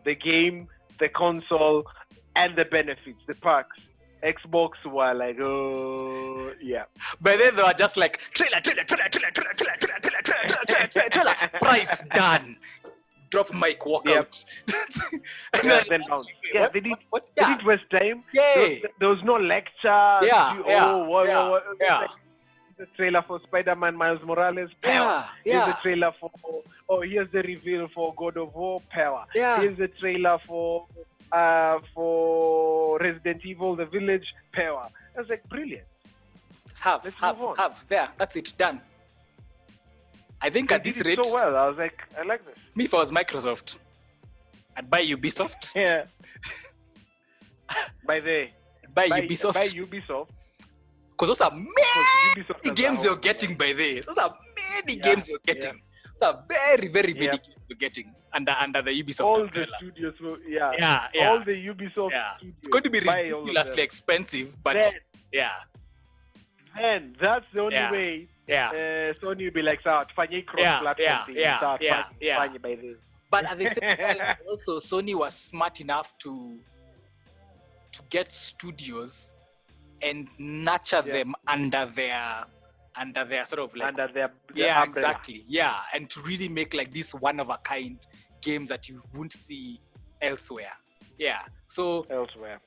the game, the console, and the benefits, the perks. Xbox were like, oh, yeah. But then they were just like, trailer, price done. Drop mic, walk out. Then bounce. They did waste time. There was no lecture. The trailer for Spider-Man Miles Morales, power. Here's the trailer for, here's the reveal for God of War, power. Here's the trailer for Resident Evil, The Village, power. I was like, brilliant. Have. There, that's it, done. I think at this rate, so well. I was like, I like this. Me, if I was Microsoft, I'd buy Ubisoft. Yeah. Buy Ubisoft. Because those are many games you're getting by there. Those are many games you're getting. Those are very, very many games you're getting under the Ubisoft all umbrella. The studios all the Ubisoft studios. It's going to be ridiculously expensive, but then that's the only way Sony will be like, tufanye cross-platform thing. By this. But at the same time, also Sony was smart enough to get studios and nurture them under their sort of like under their umbrella. Exactly, and to really make like this one of a kind games that you won't see elsewhere. So elsewhere,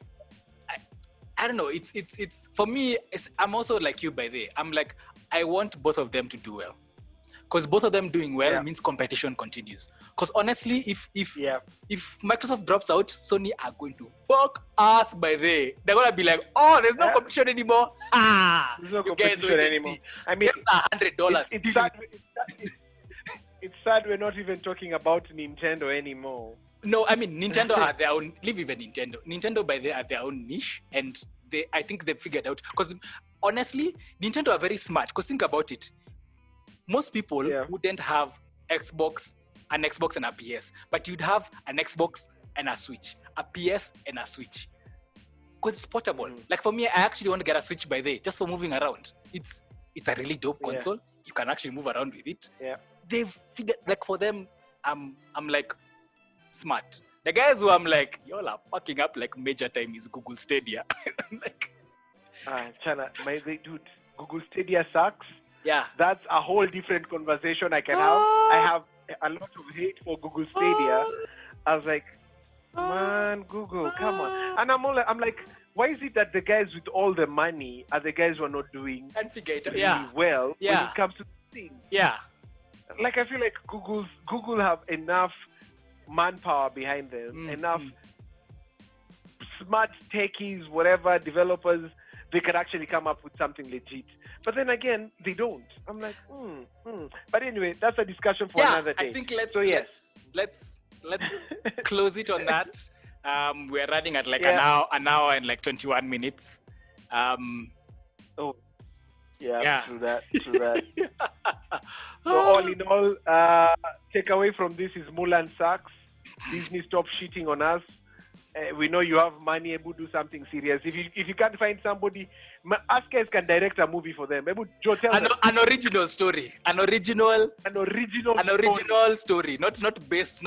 I don't know. It's for me. I'm also like you, by the way. I'm like, I want both of them to do well, because both of them doing well means competition continues. Because honestly, if Microsoft drops out, Sony are going to fuck us. By the way, they're gonna be like, oh, there's no competition anymore. There's no you guys competition anymore. I mean, $100. It's sad we're not even talking about Nintendo anymore. No, I mean, Nintendo are their own, leave even Nintendo. Nintendo by they are their own niche, and I think they figured out, because honestly, Nintendo are very smart, because think about it. Most people wouldn't have an Xbox and a PS, but you'd have an Xbox and a Switch, a PS and a Switch. Because it's portable. Like for me, I actually want to get a Switch by day, just for moving around. It's a really dope console. You can actually move around with it. Yeah. They've figured, like for them, I'm like, smart. The guys who I'm like, y'all are fucking up like major time is Google Stadia. I'm like, Chana, dude, Google Stadia sucks. Yeah. That's a whole different conversation I can have. I have a lot of hate for Google Stadia. I was like, man, Google, come on. And I'm like, why is it that the guys with all the money are the guys who are not doing really well when it comes to things? Yeah. Like, I feel like Google have enough manpower behind them, enough smart techies, whatever, developers, they could actually come up with something legit. But then again, they don't. I'm like, But anyway, that's a discussion for another day. I think let's close it on that. We're running at like an hour and like 21 minutes. True that. So all in all, takeaway from this is Mulan sucks. Disney, stop shitting on us. We know you have money, able to do something serious. If you can't find somebody, us guys can direct a movie for them. Joe, tell them. An original story. An original story. Not based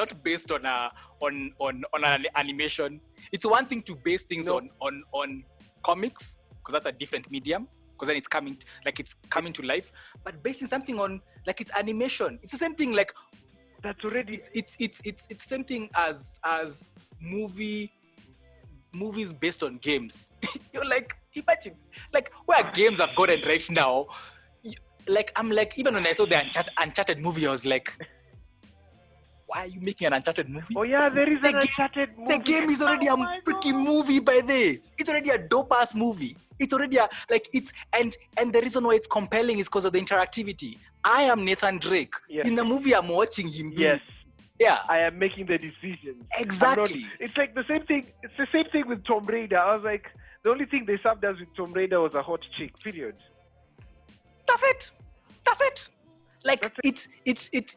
on an animation. It's one thing to base things on comics, because that's a different medium. Because then it's coming to life. But basing something on like it's animation, it's the same thing. Like that's already it's the same thing as movies based on games. You're like, imagine like where games have gotten right now. Like I'm like, even when I saw the Uncharted movie, I was like, why are you making an Uncharted movie? Oh yeah, there is an Uncharted movie. The game is already a freaking movie by day. It's already a dope ass movie. It's already and the reason why it's compelling is because of the interactivity. I am Nathan Drake. Yes. In the movie, I'm watching him do. Yes. Yeah. I am making the decisions. Exactly. It's like the same thing. It's the same thing with Tomb Raider. I was like, the only thing they served us with Tomb Raider was a hot chick. Period. That's it. Like it's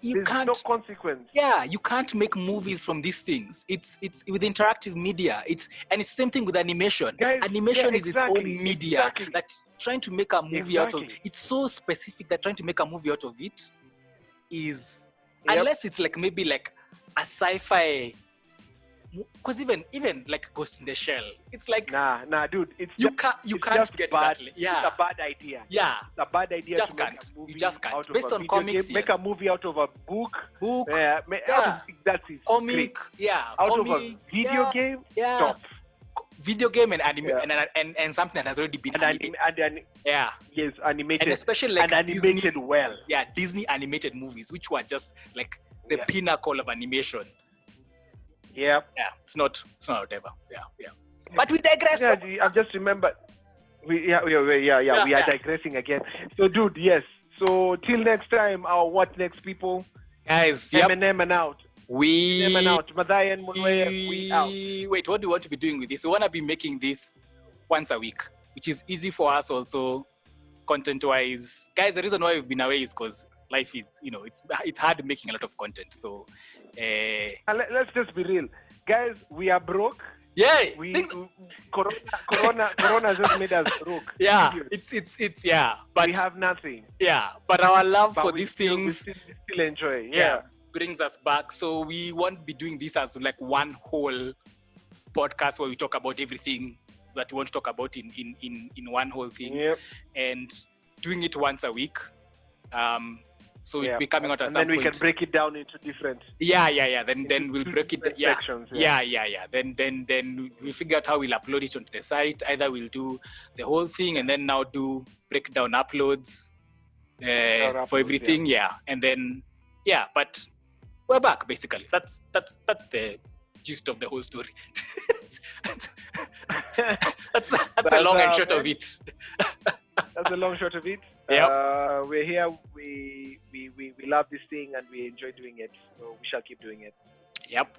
you There's can't. no consequence. Yeah, you can't make movies from these things. It's with interactive media. It's the same thing with animation. Guys, animation is its own media. Exactly. That trying to make a movie out of it's so specific that trying to make a movie out of it is unless it's like maybe like a sci-fi. Because even like Ghost in the Shell, it's like nah, dude. You can't get bad. that. Yeah, it's a bad idea. Yeah, it's a bad idea. You just can't. Based on comics, make a movie out of a book. That's it. Comic, great. Out of a video game. Stop. Video game and and something that has already been animated. Yes, animated. And especially like animated Disney, well. Yeah, Disney animated movies, which were just like the pinnacle of animation. Yeah, it's not whatever. Yeah. But we digress. Yeah, I just remember. We are digressing again. So, dude, yes. So, till next time, our what next, people? Guys, Eminem and out. Eminem and out. Madai and Mulwe, we out. Wait, what do you want to be doing with this? We want to be making this once a week, which is easy for us also, content-wise. Guys, the reason why we've been away is because life is, it's hard making a lot of content. So, let's just be real, guys. We are broke. Yeah, Corona just made us broke. Yeah, it's but we have nothing. Yeah, but our love for these things we still enjoy. Yeah, brings us back. So we won't be doing this as like one whole podcast where we talk about everything that we want to talk about in one whole thing. Yep. And doing it once a week. So we'll be coming out at and some then we point. can break it down into different. Then we'll break it. Sections. Then we figure out how we'll upload it onto the site. Either we'll do the whole thing and then now do breakdown uploads for everything. And then but we're back basically. That's the gist of the whole story. that's the long and short of it. That's the long short of it. Yep. We're here. We love this thing and we enjoy doing it. So we shall keep doing it. Yep.